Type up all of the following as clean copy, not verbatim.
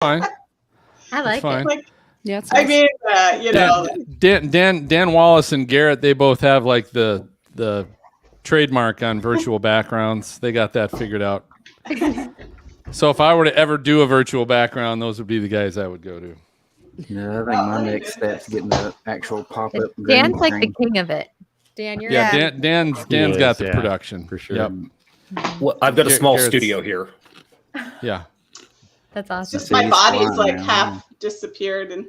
fine. I like fine. it. Like, Yeah, it's I nice. mean, you know, Dan Wallace and Garrett, they both have like the trademark on virtual backgrounds. They got that figured out. So if I were to ever do a virtual background, those would be the guys I would go to. Yeah, I think my next step's getting the actual pop-up. Dan's like the king of it. Dan, you're Yeah, Dan's got the production for sure. Yep. Well, I've got a small Garrett's- studio here. Yeah. That's awesome. just my body's like man. half disappeared, and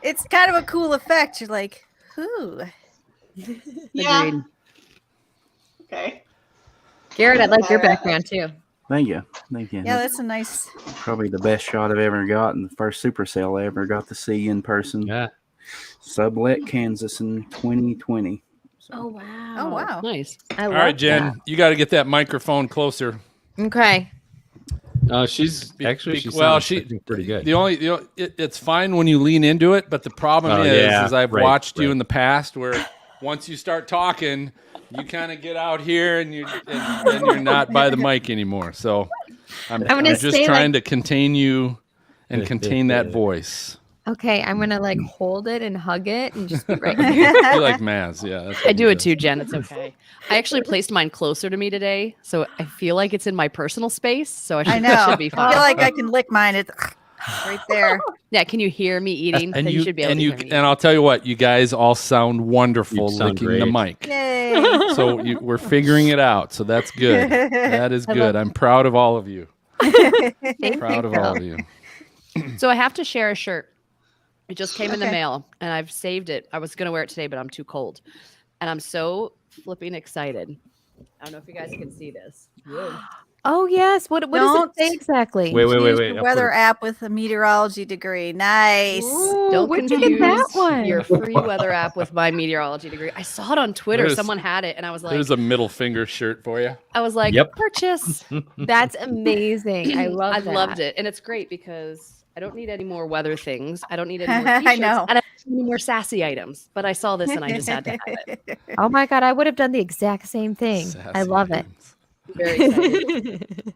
It's kind of a cool effect. You're like, who? yeah, Agreed. okay. Garrett, I like your background too. Thank you. Thank you. Yeah, that's a nice. Probably the best shot I've ever gotten. The first supercell I ever got to see in person. Yeah. Sublet, Kansas in 2020. So, Oh wow. Oh wow. Nice. I All love right, Jen, that. you got to get that microphone closer. Okay. She's actually pretty good. It's fine when you lean into it, but the problem is I've watched you in the past where once you start talking, you kind of get out here and then you're not by the mic anymore. So I'm just trying to contain you and contain that voice. Okay, I'm gonna like hold it and hug it and just be right here. You're like Maz, yeah. That's what I do you it too, Jen. It's okay. I actually placed mine closer to me today, so I feel like it's in my personal space. So I know. should be I fine. feel like I can lick mine. It's right there. Yeah, can you hear me eating? And Then you should be able to hear me. and I'll tell you what, you guys all sound wonderful You sound licking the great. mic. Yay. So we're figuring it out. So that's good. That is good. I'm proud of all of you. Proud of all of you. So I have to share a shirt. It just came in the mail, and I've saved it. I was going to wear it today, but I'm too cold. And I'm so flipping excited. I don't know if you guys can see this. Oh yes. What does Don't- it say exactly? Wait. Use I'll the put weather it- app with a meteorology degree. Nice. Ooh, Don't where'd confuse you get that one? your free weather app with my meteorology degree. I saw it on Twitter. There's- Someone had it, and I was like, There's a middle finger shirt for you. Yep. purchase. That's amazing. I love I that. loved it, and it's great because I don't need any more weather things. I don't need any more I t-shirts. know. And I don't need any more sassy items. But I saw this, and I just had to have it. Oh my god, I would have done the exact same thing. I Sassy love it. names. Very excited.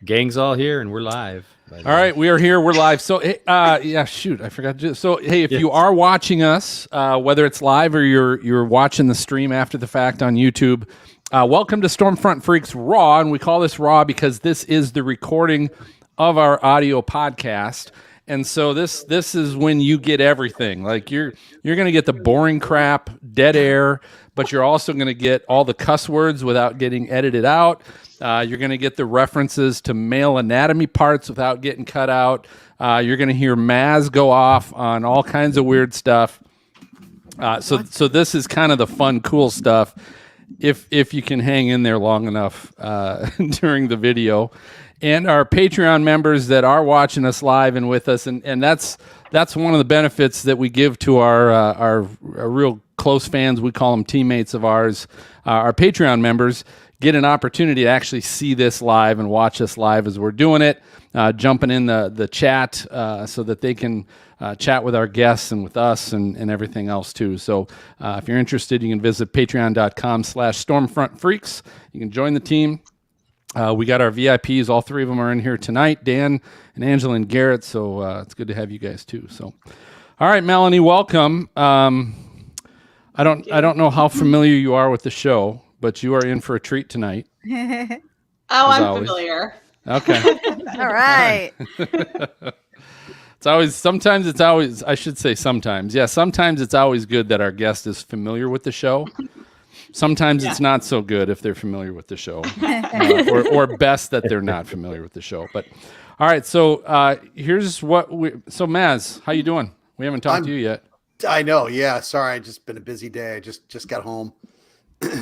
Gang's all here and we're live. by the All way. right, we are here. We're live. So, shoot, I forgot to do. So, hey, if you are watching us, whether it's live or you're watching the stream after the fact on YouTube, welcome to Stormfront Freaks Raw, and we call this Raw because this is the recording of our audio podcast. And so this is when you get everything. Like you're going to get the boring crap, dead air, but you're also going to get all the cuss words without getting edited out. You're going to get the references to male anatomy parts without getting cut out. You're going to hear Maz go off on all kinds of weird stuff. So this is kind of the fun, cool stuff. If you can hang in there long enough during the video. And our Patreon members that are watching us live and with us, and that's one of the benefits that we give to our real close fans. We call them teammates of ours. Our Patreon members get an opportunity to actually see this live and watch us live as we're doing it, jumping in the chat so that they can chat with our guests and with us and everything else too. So if you're interested, you can visit patreon.com/stormfrontfreaks. You can join the team. We got our VIPs. All three of them are in here tonight, Dan and Angela and Garrett. So it's good to have you guys too. So, all right, Melanie, welcome. I don't know how familiar you are with the show, but you are in for a treat tonight. Oh, I'm always. familiar. Okay. All right. Sometimes it's always good that our guest is familiar with the show. Sometimes it's not so good if they're familiar with the show, or best that they're not familiar with the show. But all right, so here's what so Maz, how you doing? We haven't talked to you yet. I know. Yeah. Sorry. Just been a busy day. I just got home.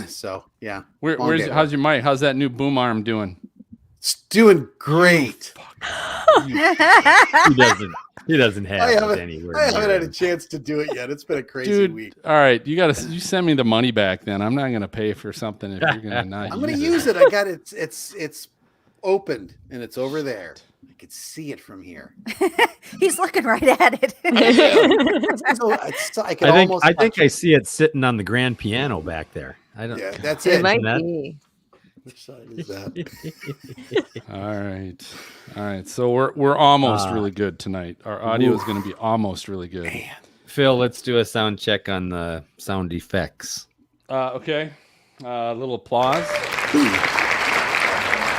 So yeah. How's your mic? How's that new boom arm doing? It's doing great. He doesn't have it anywhere. I haven't had a chance to do it yet. It's been a crazy Dude, week. all right, you send me the money back then. I'm not gonna pay for something if you're gonna not. I'm gonna use it. I got it. It's opened and it's over there. I could see it from here. He's looking right at it. I think I see it sitting on the grand piano back there. I don't. Yeah, that's It it. might That- be. Which side is that? All right. So we're almost really good tonight. Our audio is going to be almost really good. Man. Phil, let's do a sound check on the sound effects. Okay. A little applause.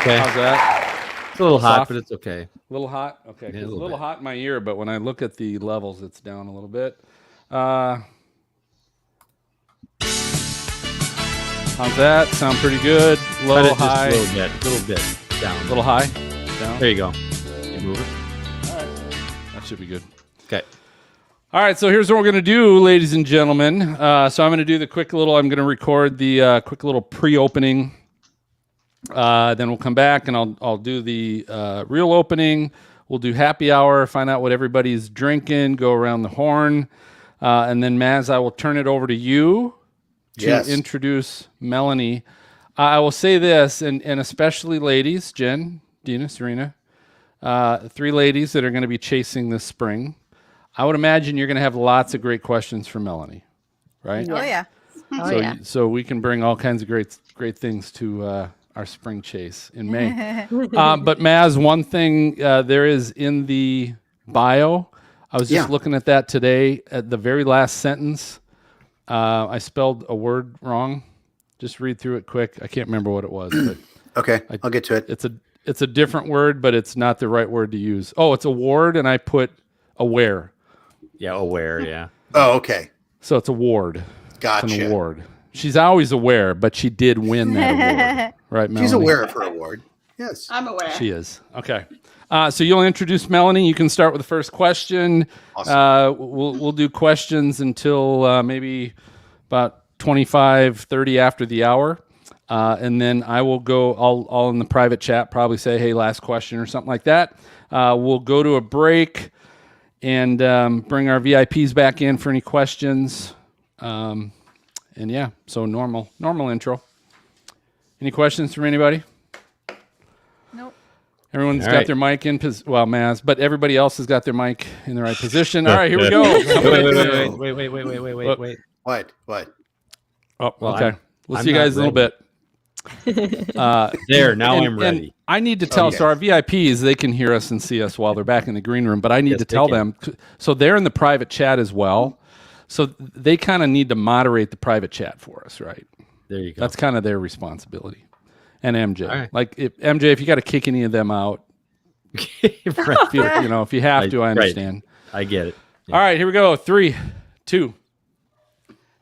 Okay. How's that? It's a little hot, Soft. but it's okay. A little hot? Okay. Yeah, It's a a little little bit. hot in my ear, but when I look at the levels, it's down a little bit. How's that? Sound pretty good? Low, Cut it just high? a little bit down. A little high? Down? There you go. Move it. All right. That should be good. Okay. All right, so here's what we're going to do, ladies and gentlemen. So I'm going to do I'm going to record the quick little pre-opening. Then we'll come back and I'll do the real opening. We'll do happy hour, find out what everybody's drinking, go around the horn. And then, Maz, I will turn it over to you to introduce Melanie. I will say this, and especially ladies, Jen, Dina, Serena, 3 ladies that are going to be chasing this spring. I would imagine you're going to have lots of great questions for Melanie, right? Oh yeah. So we can bring all kinds of great things to our spring chase in May. But Maz, one thing there is in the bio, I was just looking at that today. At the very last sentence, I spelled a word wrong. Just read through it quick. I can't remember what it was. But Okay, I'll get to it. It's a different word, but it's not the right word to use. Oh, it's award, and I put aware. Yeah, aware, yeah. Oh, okay. So it's award. Gotcha. It's an award. She's always aware, but she did win that award. Right, Melanie? She's aware of her award. Yes. I'm aware. She is. Okay. So you'll introduce Melanie. You can start with the first question. Awesome. We'll do questions until maybe about 25, 30 after the hour. And then I will go, I'll in the private chat probably say, hey, last question or something like that. We'll go to a break and bring our VIPs back in for any questions. And yeah, so normal intro. Any questions from anybody? Nope. Everyone's All got right. their mic in, Maz, but everybody else has got their mic in the right position. All right, here we go. Wait. What? Oh, Well, okay. We'll I'm see you guys in a not little bit. There, now I'm And ready. I need to tell, Okay. so our VIPs, they can hear us and see us while they're back in the green room, but I need Yes, to they tell can. them. So they're in the private chat as well. So they kind of need to moderate the private chat for us, right? There you go. That's kind of their responsibility. And MJ. All right. Like, if you got to kick any of them out, Right. if you have to, I Right. understand. I get it. All right, here we go. 3, 2.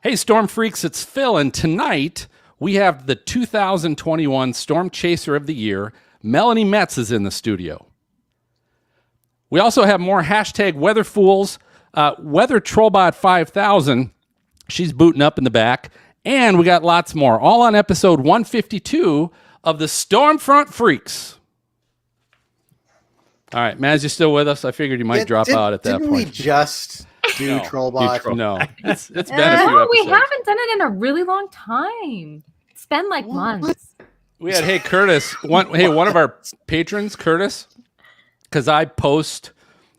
Hey, Storm Freaks, it's Phil, and tonight we have the 2021 Storm Chaser of the Year. Melanie Metz is in the studio. We also have more hashtag Weather Fools, Weather Trollbot 5000. She's booting up in the back. And we got lots more, all on episode 152 of the Stormfront Freaks. All right, Maz, you still with us? I figured you might drop out at that Didn't point. we just do Trollbot? No, it's been a few episodes. No, we haven't done it in a really long time. It's been like months. We had Curtis, one of our patrons, Curtis, because I post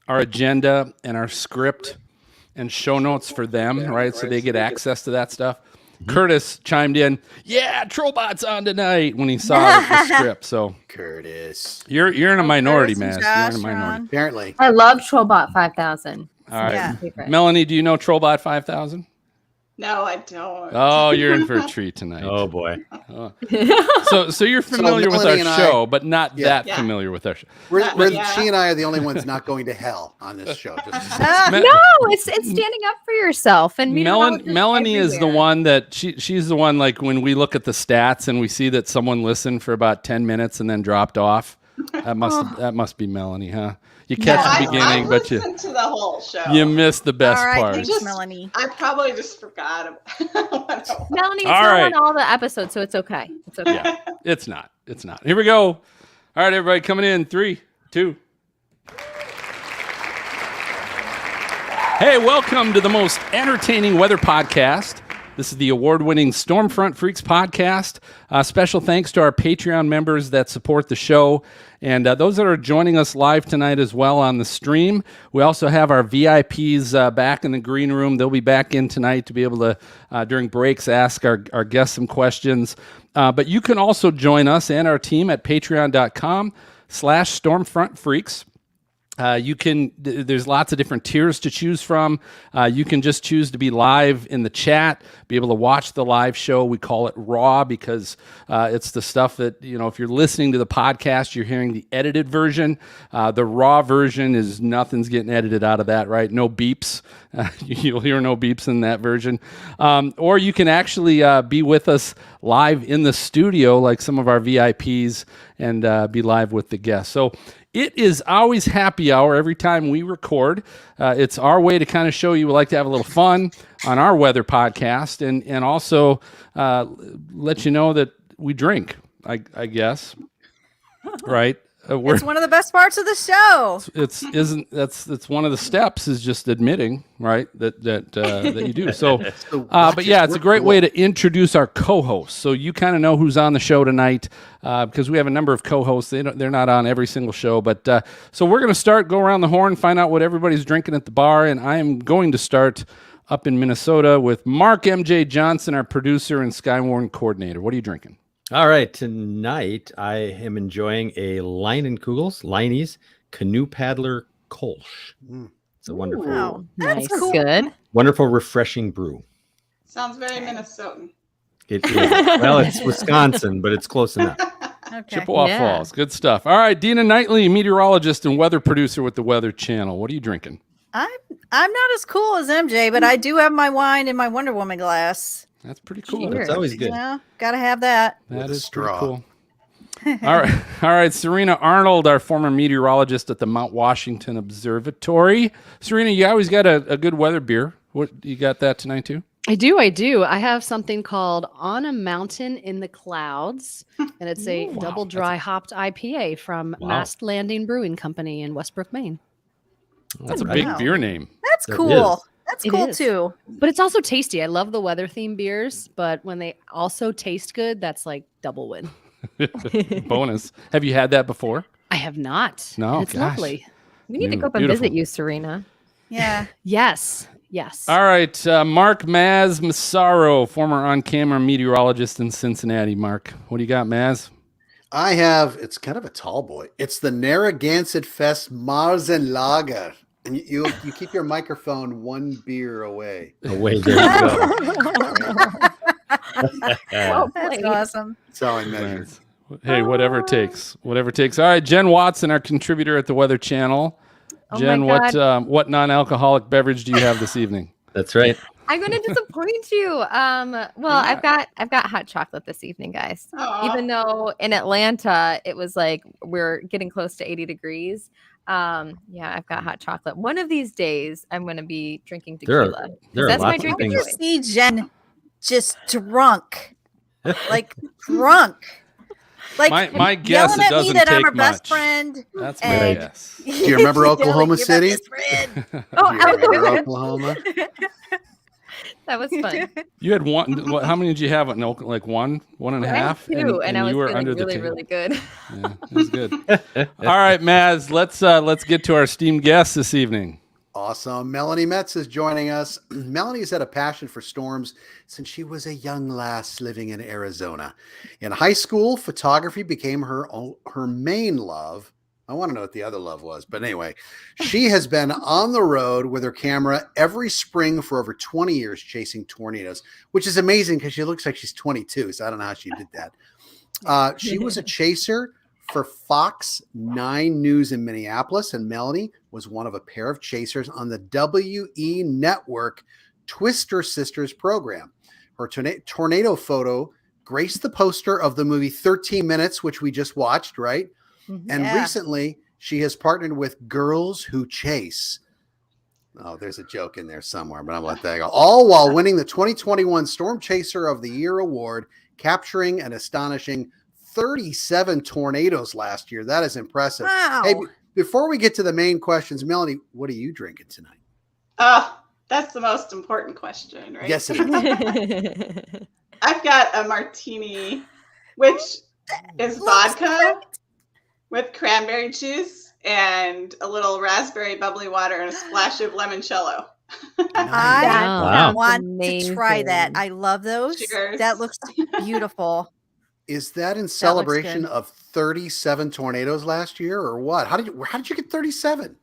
our agenda and our script and show notes for them, right? So they get access to that stuff. Curtis chimed in, yeah, Trollbot's on tonight when he saw the script. So Curtis. you're in a minority, Curtis and Maz. You're in a Josh, minority. Ron. Apparently. I love Trollbot 5000. All right. Yeah. Favorite. Melanie, do you know Trollbot 5000? No, I don't. Oh, you're in for a treat tonight. Oh boy. So you're familiar with our Melanie and I- show, but not that Yeah. familiar with our show. Yeah. She and I are the only ones not going to hell on this show. Just No, it's standing up for yourself and meteorologists Melanie is the everywhere. one that she's the one, like when we look at the stats and we see that someone listened for about 10 minutes and then dropped off. That must be Melanie, huh? You catch the beginning, I but you listened to the whole show. missed the best All right, part. thanks, Melanie. I probably just forgot about Melanie, it's All not right. on all the episodes, so it's okay. It's okay. Yeah, it's not. Here we go. All right, everybody coming in. 3, 2. Hey, welcome to the most entertaining weather podcast This is the award-winning Stormfront Freaks podcast. Special thanks to our Patreon members that support the show, and those that are joining us live tonight as well on the stream. We also have our VIPs back in the green room. They'll be back in tonight to be able to, during breaks, ask our guests some questions. But you can also join us and our team at patreon.com/StormfrontFreaks. There's lots of different tiers to choose from. You can just choose to be live in the chat, be able to watch the live show. We call it raw because it's the stuff that, if you're listening to the podcast, you're hearing the edited version. The raw version is nothing's getting edited out of that, right? No beeps. You'll hear no beeps in that version. Or you can actually be with us live in the studio like some of our VIPs and be live with the guests. So it is always happy hour every time we record. It's our way to kind of show you we like to have a little fun on our weather podcast and also let you know that we drink, I guess, right? It's one of the best parts of the show. It's one of the steps is just admitting, right, that you do. So, but yeah, it's a great way to introduce our co-hosts. So you kind of know who's on the show tonight because we have a number of co-hosts. They're not on every single show, but so we're going to go around the horn, find out what everybody's drinking at the bar, and I am going to start up in Minnesota with Mark M.J. Johnson, our producer and Skywarn coordinator. What are you drinking? All right, tonight I am enjoying a Leinie's Canoe Paddler Kolsch. It's a wonderful, Wow, Nice. that's cool. Good. wonderful, refreshing brew. Sounds very Minnesotan. It is. Well, it's Wisconsin, but it's close enough. Okay. Chippewa Yeah. Falls. Good stuff. All right, Dina Knightley, meteorologist and weather producer with the Weather Channel. What are you drinking? I'm not as cool as MJ, but I do have my wine in my Wonder Woman glass. That's pretty cool. Cheers. It's always good. Yeah, gotta have that. That With a is pretty straw. cool. All right. Serena Arnold, our former meteorologist at the Mount Washington Observatory. Serena, you always got a good weather beer. What you got that tonight too? I do. I have something called On a Mountain in the Clouds, and it's a double dry hopped IPA from Wow. Mast Landing Brewing Company in Westbrook, Maine. That's a Wow. big beer name. That's That cool. is. That's It cool is. too. But it's also tasty. I love the weather themed beers, but when they also taste good, that's like double win. Bonus. Have you had that before? I have not. No, and it's gosh. lovely. We need to go up and Beautiful. visit you, Serena. Yeah. Yes. All right, Mark Maz Massaro, former on-camera meteorologist in Cincinnati. Mark, what do you got, Maz? It's kind of a tall boy. It's the Narragansett Fest Marzenlager. And you keep your microphone one beer away. Away there you go. Well That's played. awesome. That's how I measure. Hey, whatever it takes. Whatever it takes. All right, Jen Watson, our contributor at the Weather Channel. Oh Jen, my God. what non-alcoholic beverage do you have this evening? That's right. I'm going to disappoint you. Well, I've got hot chocolate this evening, guys. Aw. Even though in Atlanta it was like we're getting close to 80 degrees. Yeah, I've got hot chocolate. One of these days I'm going to be drinking There are- tequila. 'cause there are that's my lots of drink. things- of You choice. see Jen just drunk. Like drunk. Like My guess yelling it at me doesn't that I'm take her best much. friend. That's my And- guess. Do you remember Oklahoma City? Oh, Do you remember I- Oklahoma? that was fun. You had one. How many did you have? Like one and a I had half? two, and I was you were feeling under the really, table. really good. Yeah, it was good. All right, Maz, let's get to our esteemed guest this evening. Awesome. Melanie Metz is joining us. Melanie has had a passion for storms since she was a young lass living in Arizona. In high school, photography became her main love. I want to know what the other love was, but anyway, she has been on the road with her camera every spring for over 20 years chasing tornadoes, which is amazing because she looks like she's 22, so I don't know how she did that. She was a chaser for Fox 9 News in Minneapolis, and Melanie was one of a pair of chasers on the WE Network Twister Sisters program. Her tornado photo graced the poster of the movie 13 Minutes, which we just watched, right? And Yeah. recently, she has partnered with Girls Who Chase. Oh, there's a joke in there somewhere, but I'll let that go. All while winning the 2021 Storm Chaser of the Year award, capturing an astonishing 37 tornadoes last year. That is impressive. Wow. Hey, before we get to the main questions, Melanie, what are you drinking tonight? That's the most important question, right? Yes, it is. I've got a martini, which is vodka with cranberry juice and a little raspberry bubbly water and a splash of limoncello. I Wow. want to try that. I love those. Cheers. That looks beautiful. Is that in looks celebration good. of 37 tornadoes last year, or what? How did you get 37?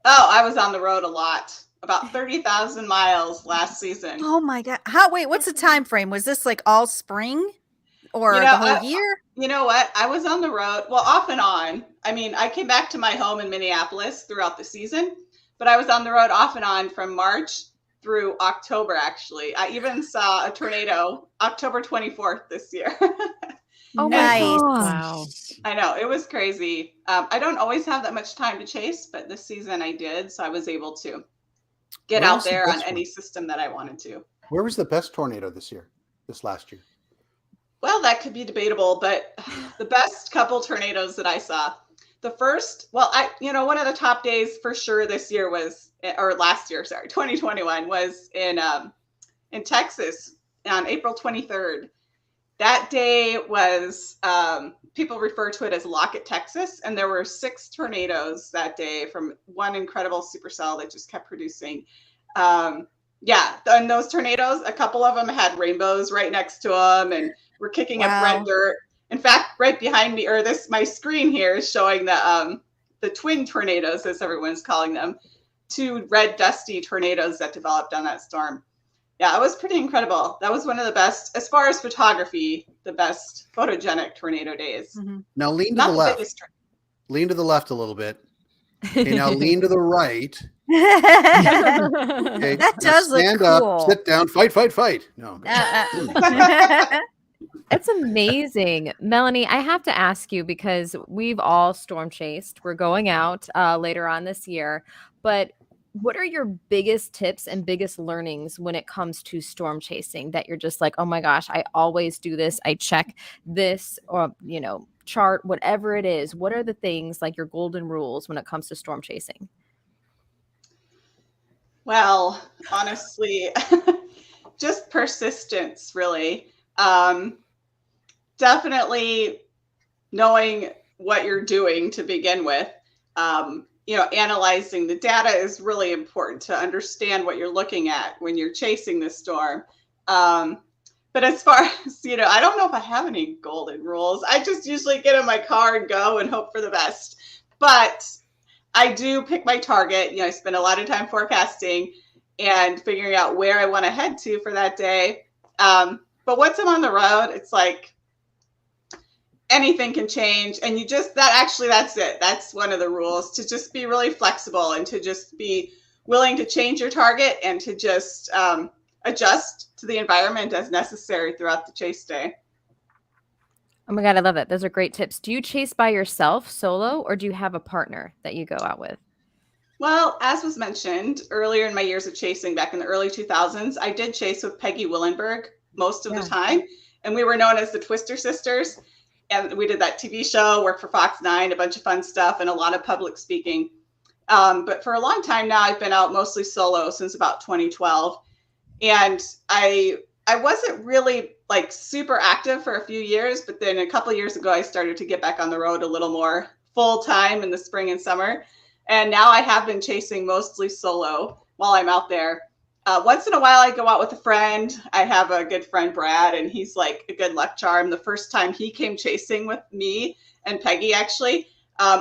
Oh, I was on the road a lot. About 30,000 miles last season. Oh my God. Wait, what's the time frame? Was this like all spring or You the know, whole year? You know what? I was on the road, well, off and on. I mean, I came back to my home in Minneapolis throughout the season, but I was on the road off and on from March through October, actually. I even saw a tornado October 24th this year. Oh Nice. my gosh. Wow. I know, it was crazy. I don't always have that much time to chase, but this season I did, so I was able to get Where out was the there on best any one? system that I wanted to. Where was the best tornado this last year? Well, that could be debatable, but the best couple tornadoes that I saw, the first, well, one of the top days for sure this year was, or last year, sorry, 2021 was in Texas on April 23rd. That day was, people refer to it as Locket, Texas, and there were 6 tornadoes that day from one incredible supercell that just kept producing. Yeah, and those tornadoes, a couple of them had rainbows right next to them, and were kicking up red dirt. In fact, right behind me, or my screen here is showing the twin tornadoes, as everyone's calling them, 2 red dusty tornadoes that developed on that storm. Yeah, it was pretty incredible. That was one of the best, as far as photography, the best photogenic tornado days. Mhm. Now lean to Not the the left. biggest Lean to the left a little bit. Okay, now lean to the right. that Okay, now does look stand cool. up, sit down, fight. No. It's amazing. Melanie, I have to ask you because we've all storm chased. We're going out later on this year, but what are your biggest tips and biggest learnings when it comes to storm chasing that you're just like, oh my gosh, I always do this. I check this or, chart, whatever it is. What are the things like your golden rules when it comes to storm chasing? Well, honestly, just persistence, really. Definitely knowing what you're doing to begin with. Analyzing the data is really important to understand what you're looking at when you're chasing the storm. But as far as, I don't know if I have any golden rules. I just usually get in my car and go and hope for the best. But I do pick my target. I spend a lot of time forecasting and figuring out where I want to head to for that day. But once I'm on the road, it's like anything can change. And that's it. That's one of the rules, to just be really flexible and to just be willing to change your target and to just adjust to the environment as necessary throughout the chase day. Oh my God, I love it. Those are great tips. Do you chase by yourself solo or do you have a partner that you go out with? Well, as was mentioned earlier in my years of chasing back in the early 2000s, I did chase with Peggy Willenberg most of the time. And we were known as the Twister Sisters. And we did that TV show, worked for Fox 9, a bunch of fun stuff, and a lot of public speaking. But for a long time now, I've been out mostly solo since about 2012. And I wasn't really like super active for a few years, but then a couple of years ago, I started to get back on the road a little more full time in the spring and summer. And now I have been chasing mostly solo while I'm out there. Once in a while, I go out with a friend. I have a good friend, Brad, and he's like a good luck charm. The first time he came chasing with me and Peggy, actually,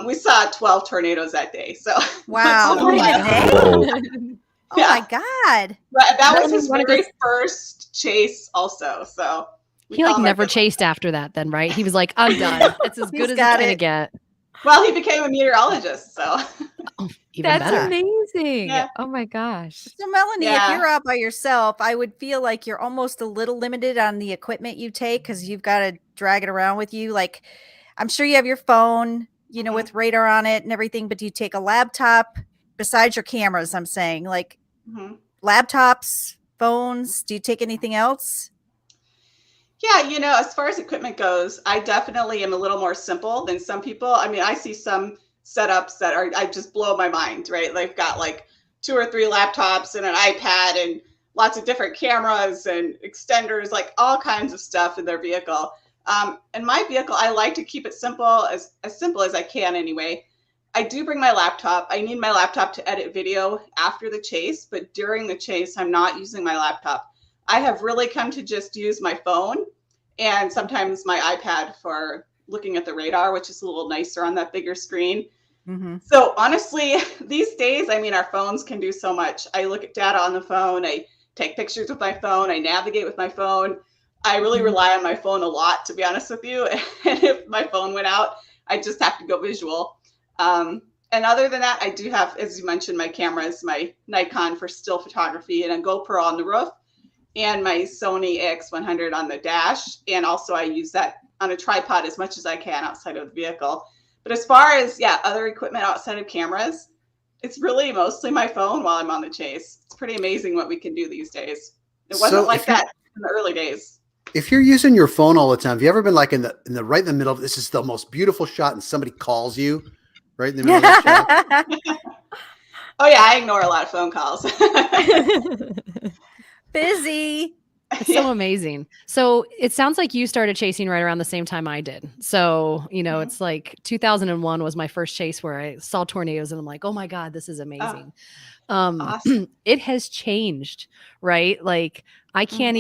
we saw 12 tornadoes that day. So Wow. Oh my Oh Yeah. my God. But that was Melanie, his one of very those- first chase also. So we He call like him our never good luck chased after that then, right? He was like, I'm done. It's as He's good as got it's going to it. get. Well, he became a meteorologist, so Even That's better. amazing. Yeah. Oh my gosh. So Melanie, if Yeah. you're out by yourself, I would feel like you're almost a little limited on the equipment you take because you've got to drag it around with you. Like, I'm sure you have your phone, with radar on it and everything, but do you take a laptop besides your cameras? I'm saying, like, mhm. laptops, phones. Do you take anything else? Yeah, as far as equipment goes, I definitely am a little more simple than some people. I mean, I see some setups that I just blow my mind, right? They've got like 2 or 3 laptops and an iPad and lots of different cameras and extenders, like all kinds of stuff in their vehicle. And my vehicle, I like to keep it simple, as simple as I can anyway. I do bring my laptop. I need my laptop to edit video after the chase, but during the chase, I'm not using my laptop. I have really come to just use my phone and sometimes my iPad for looking at the radar, which is a little nicer on that bigger screen. Mm-hmm. So honestly, these days, I mean, our phones can do so much. I look at data on the phone. I take pictures with my phone. I navigate with my phone. I really rely on my phone a lot, to be honest with you. And if my phone went out, I just have to go visual. And other than that, I do have, as you mentioned, my cameras, my Nikon for still photography and a GoPro on the roof and my Sony AX100 on the dash. And also I use that on a tripod as much as I can outside of the vehicle. But as far as, other equipment outside of cameras, it's really mostly my phone while I'm on the chase. It's pretty amazing what we can do these days. It wasn't like that in the early days. If you're using your phone all the time, have you ever been like in the right in the middle of this is the most beautiful shot and somebody calls you right in the middle of the shot? Oh yeah, I ignore a lot of phone calls. Busy. It's so amazing. So it sounds like you started chasing right around the same time I did. So, it's like 2001 was my first chase where I saw tornadoes and I'm like, oh my God, this is amazing. Awesome. It has changed, right? Like I can't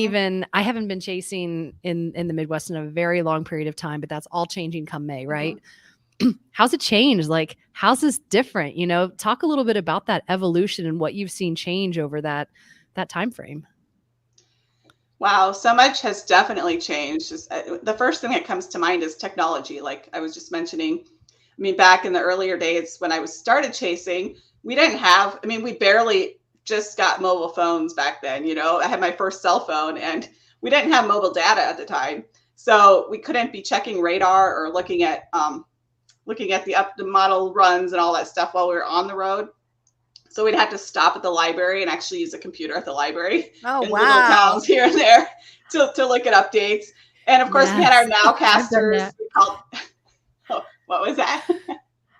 I haven't been chasing in the Midwest in a very long period of time, but that's all changing come May, right? How's it changed? Like, how's this different? Talk a little bit about that evolution and what you've seen change over that time frame. Wow, so much has definitely changed. The first thing that comes to mind is technology, like I was just mentioning. I mean, back in the earlier days when I started chasing, we barely just got mobile phones back then. I had my first cell phone and we didn't have mobile data at the time. So we couldn't be checking radar or looking at the model runs and all that stuff while we were on the road. So we'd have to stop at the library and actually use a computer at the library in little towns here and there to look at updates. And of course, we had our nowcasters. What was that?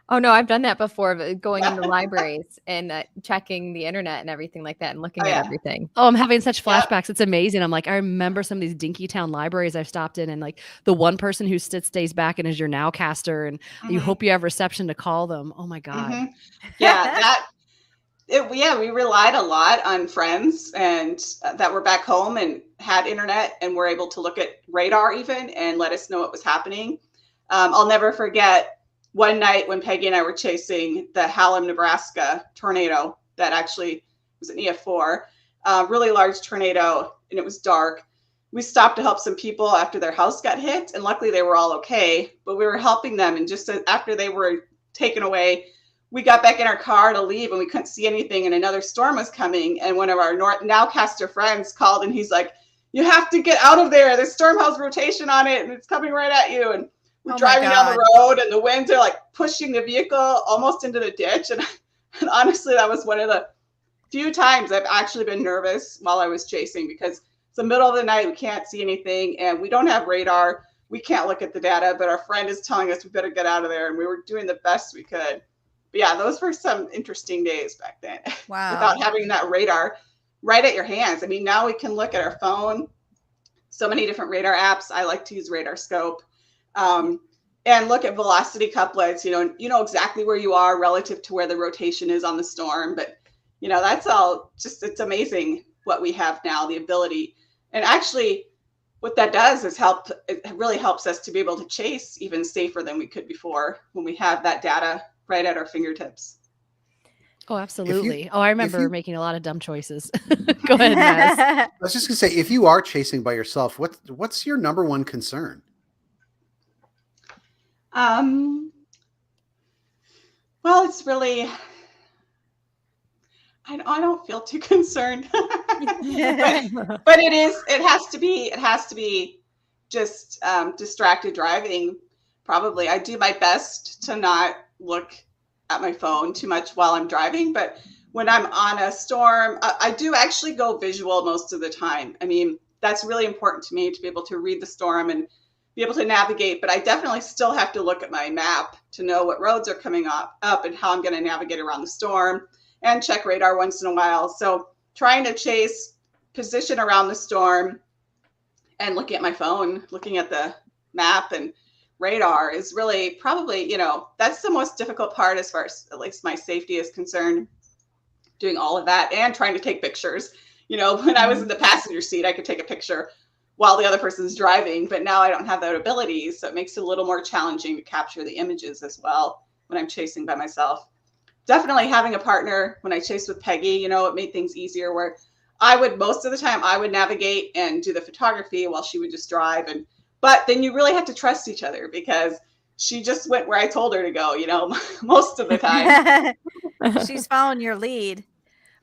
Oh, no, I've done that before, going into libraries and checking the internet and everything like that and looking at everything. Oh, I'm having such flashbacks. It's amazing. I'm like, I remember some of these dinky town libraries I've stopped in and like the one person who stays back and is your nowcaster and you hope you have reception to call them. Oh my God. Yeah, we relied a lot on friends and that were back home and had internet and were able to look at radar even and let us know what was happening. I'll never forget one night when Peggy and I were chasing the Hallam, Nebraska tornado that actually was an EF4, really large tornado, and it was dark. We stopped to help some people after their house got hit, and luckily they were all okay, but we were helping them, and just after they were taken away, we got back in our car to leave, and we couldn't see anything, and another storm was coming, and one of our nowcaster friends called, and he's like, you have to get out of there. The storm has rotation on it, and it's coming right at you, and we're driving down the road and the winds are like pushing the vehicle almost into the ditch. And honestly, that was one of the few times I've actually been nervous while I was chasing because it's the middle of the night. We can't see anything and we don't have radar. We can't look at the data, but our friend is telling us we better get out of there. And we were doing the best we could. But yeah, those were some interesting days back then. Wow. Without having that radar right at your hands. I mean, now we can look at our phone. So many different radar apps. I like to use Radar Scope. And look at velocity couplets, you know exactly where you are relative to where the rotation is on the storm. But, that's all it's amazing what we have now, the ability. And actually what that does is it really helps us to be able to chase even safer than we could before when we have that data right at our fingertips. Oh, absolutely. I remember making a lot of dumb choices. Go ahead, Naz. I was just going to say, if you are chasing by yourself, what's your number one concern? Well, it's really, I don't feel too concerned, but it has to be just, distracted driving. Probably. I do my best to not look at my phone too much while I'm driving, but when I'm on a storm, I do actually go visual most of the time. I mean, that's really important to me to be able to read the storm and be able to navigate, but I definitely still have to look at my map to know what roads are coming up and how I'm going to navigate around the storm and check radar once in a while. So trying to chase, position around the storm, and looking at my phone, looking at the map and radar is really probably, that's the most difficult part as far as at least my safety is concerned, doing all of that and trying to take pictures. When I was in the passenger seat, I could take a picture while the other person's driving, but now I don't have that ability. So it makes it a little more challenging to capture the images as well when I'm chasing by myself. Definitely having a partner when I chased with Peggy, it made things easier where most of the time I would navigate and do the photography while she would just drive. But then you really have to trust each other because she just went where I told her to go, most of the time. She's following your lead.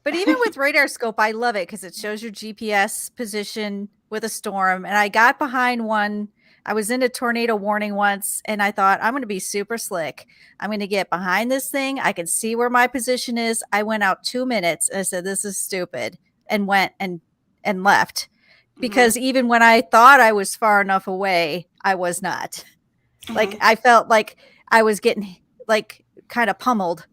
But even with radar scope, I love it because it shows your GPS position with a storm. And I got behind one. I was in a tornado warning once, and I thought, I'm going to be super slick. I'm going to get behind this thing. I can see where my position is. I went out 2 minutes and I said, this is stupid, and went and left. Because even when I thought I was far enough away, I was not. Like, I felt like I was getting like kind of pummeled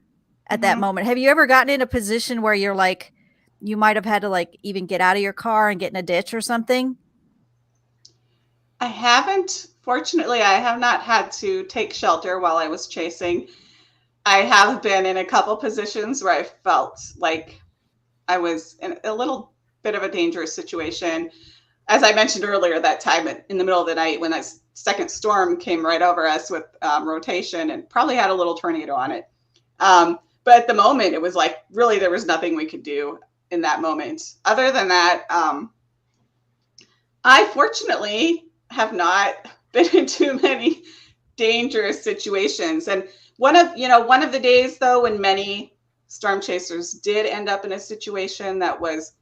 at that moment. Have you ever gotten in a position where you're like, you might have had to like even get out of your car and get in a ditch or something? I haven't. Fortunately, I have not had to take shelter while I was chasing. I have been in a couple positions where I felt like I was in a little bit of a dangerous situation. As I mentioned earlier, that time in the middle of the night when that second storm came right over us with rotation and probably had a little tornado on it. But at the moment, it was like, really, there was nothing we could do in that moment. Other than that, I fortunately have not been in too many dangerous situations. And one of the days, though, when many storm chasers did end up in a situation that was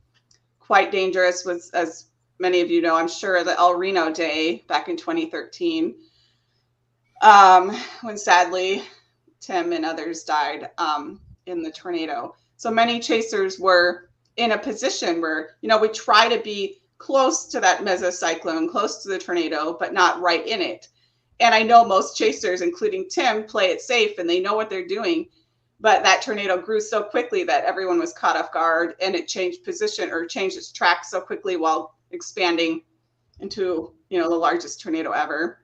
quite dangerous was, as many of you know, I'm sure, the El Reno day back in 2013, when sadly Tim and others died in the tornado. So many chasers were in a position where, we try to be close to that mesocyclone, close to the tornado, but not right in it. And I know most chasers, including Tim, play it safe and they know what they're doing. But that tornado grew so quickly that everyone was caught off guard, and it changed position or changed its track so quickly while expanding into, the largest tornado ever.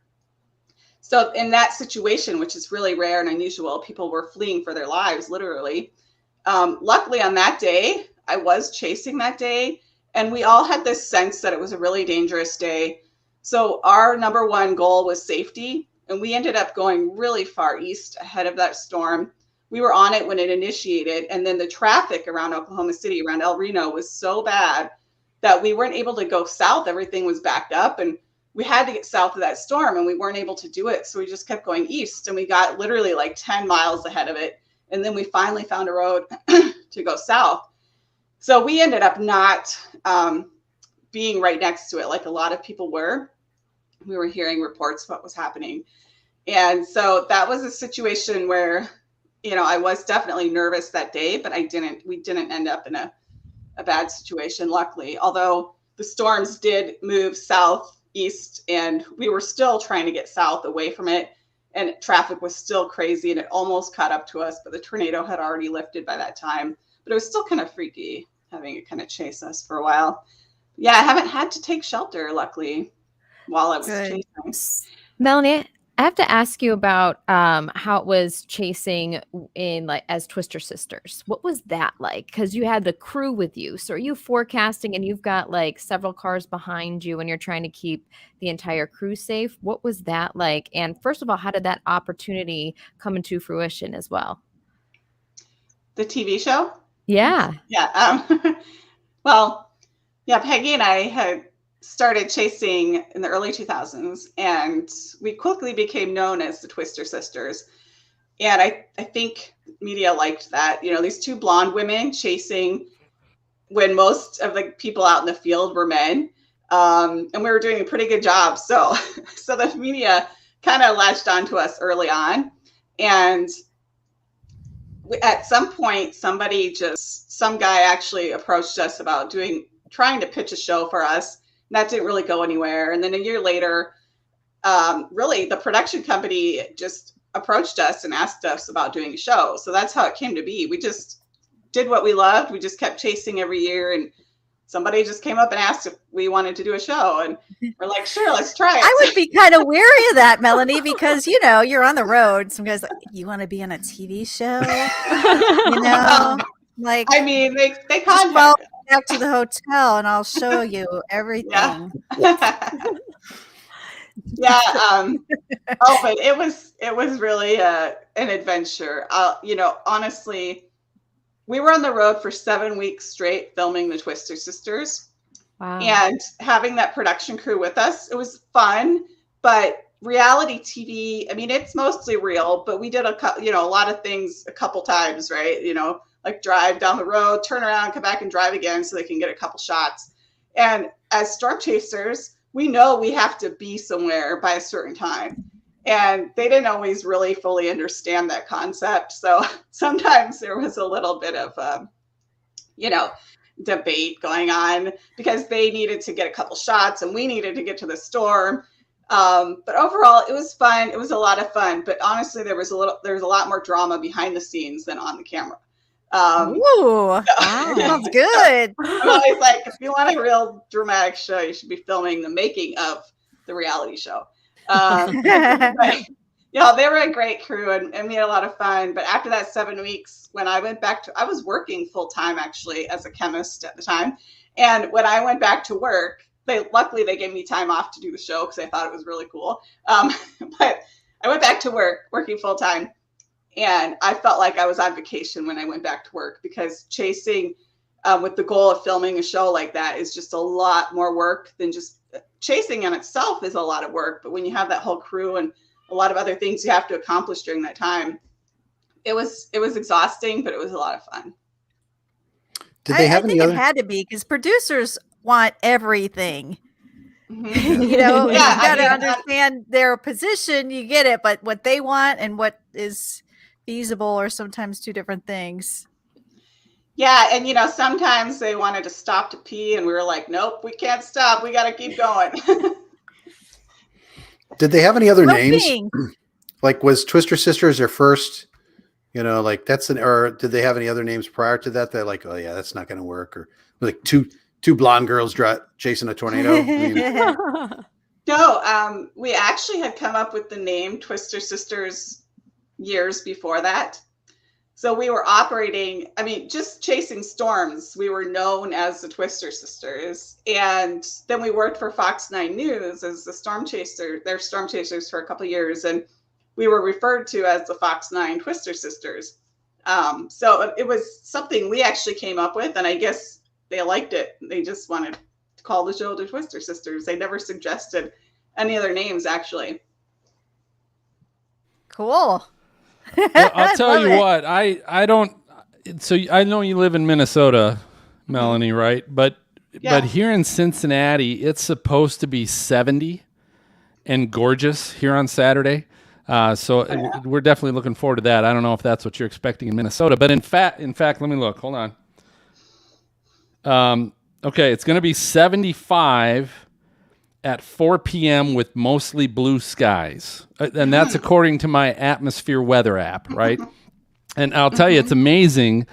So in that situation, which is really rare and unusual, people were fleeing for their lives, literally. Luckily on that day, I was chasing that day, and we all had this sense that it was a really dangerous day. So our number one goal was safety, and we ended up going really far east ahead of that storm. We were on it when it initiated, and then the traffic around Oklahoma City, around El Reno, was so bad that we weren't able to go south. Everything was backed up, and we had to get south of that storm, and we weren't able to do it. So we just kept going east, and we got literally like 10 miles ahead of it. And then we finally found a road to go south. So we ended up not being right next to it like a lot of people were. We were hearing reports of what was happening. And so that was a situation where, I was definitely nervous that day, but we didn't end up in a bad situation, luckily. Although the storms did move southeast, and we were still trying to get south away from it, and traffic was still crazy, and it almost caught up to us, but the tornado had already lifted by that time. But it was still kind of freaky having it kind of chase us for a while. Yeah, I haven't had to take shelter, luckily, while I was chasing. Melanie, I have to ask you about how it was chasing in as Twister Sisters. What was that like? Because you had the crew with you. So are you forecasting and you've got several cars behind you and you're trying to keep the entire crew safe? What was that like? And first of all, how did that opportunity come into fruition as well? The TV show? Yeah. Yeah. Well, yeah, Peggy and I had started chasing in the early 2000s, and we quickly became known as the Twister Sisters. And I think media liked that, these two blonde women chasing when most of the people out in the field were men. And we were doing a pretty good job. So the media kind of latched onto us early on. And at some point, some guy actually approached us about trying to pitch a show for us. And that didn't really go anywhere. And then a year later, really the production company just approached us and asked us about doing a show. So that's how it came to be. We just did what we loved. We just kept chasing every year, and somebody just came up and asked if we wanted to do a show, and we're like, sure, let's try it. I would be kind of weary of that, Melanie, because you know you're on the road. Some guys like, you want to be on a TV show, you know, like I mean, they just contact well back to the hotel and I'll show you everything. Yeah. Oh, but it was really an adventure. You know, honestly, we were on the road for 7 weeks straight filming the Twister Sisters. Wow. And having that production crew with us, it was fun. But reality TV, I mean, it's mostly real, but we did a lot of things a couple times, right? You know, like drive down the road, turn around, come back and drive again so they can get a couple shots. And as storm chasers, we know we have to be somewhere by a certain time. And they didn't always really fully understand that concept. So sometimes there was a little bit of, debate going on because they needed to get a couple shots and we needed to get to the storm. But overall, it was fun. It was a lot of fun. But honestly, there was a lot more drama behind the scenes than on the camera. Ooh, sounds good. I'm always like, if you want a real dramatic show, you should be filming the making of the reality show. But, they were a great crew and we had a lot of fun. But after that 7 weeks, when I went back I was working full time actually as a chemist at the time. And when I went back to work, luckily they gave me time off to do the show because I thought it was really cool. But I went back to work, working full time. And I felt like I was on vacation when I went back to work because chasing with the goal of filming a show like that is just a lot more work than just chasing in itself is a lot of work. But when you have that whole crew and a lot of other things you have to accomplish during that time, it was exhausting, but it was a lot of fun. Did they have I any think other? it had to be because producers want everything. Mm-hmm. You know, you Yeah, got to understand their position. You get it, but what they want and what is feasible are sometimes two different things. Yeah, and sometimes they wanted to stop to pee, and we were like, "Nope, we can't stop. We got to keep going." Did they have any other names? Roping. Like, was Twister Sisters their first? Or did they have any other names prior to that? They're like, oh yeah, that's not going to work, or like two blonde girls chasing a tornado. I mean, No, we actually had come up with the name Twister Sisters years before that. So we were operating, just chasing storms. We were known as the Twister Sisters. And then we worked for Fox 9 News as the storm chaser. They're storm chasers for a couple of years. And we were referred to as the Fox 9 Twister Sisters. So it was something we actually came up with. And I guess they liked it. They just wanted to call the show the Twister Sisters. They never suggested any other names, actually. Cool. Well, I'll tell you what, I don't. So I know you live in Minnesota, Melanie, right? But here in Cincinnati, it's supposed to be 70 and gorgeous here on Saturday. So we're definitely looking forward to that. I don't know if that's what you're expecting in Minnesota, but in fact, let me look. Hold on. Okay, it's going to be 75 at 4 p.m. with mostly blue skies. And that's according to my Atmosphere Weather app, right? And I'll tell you, it's amazing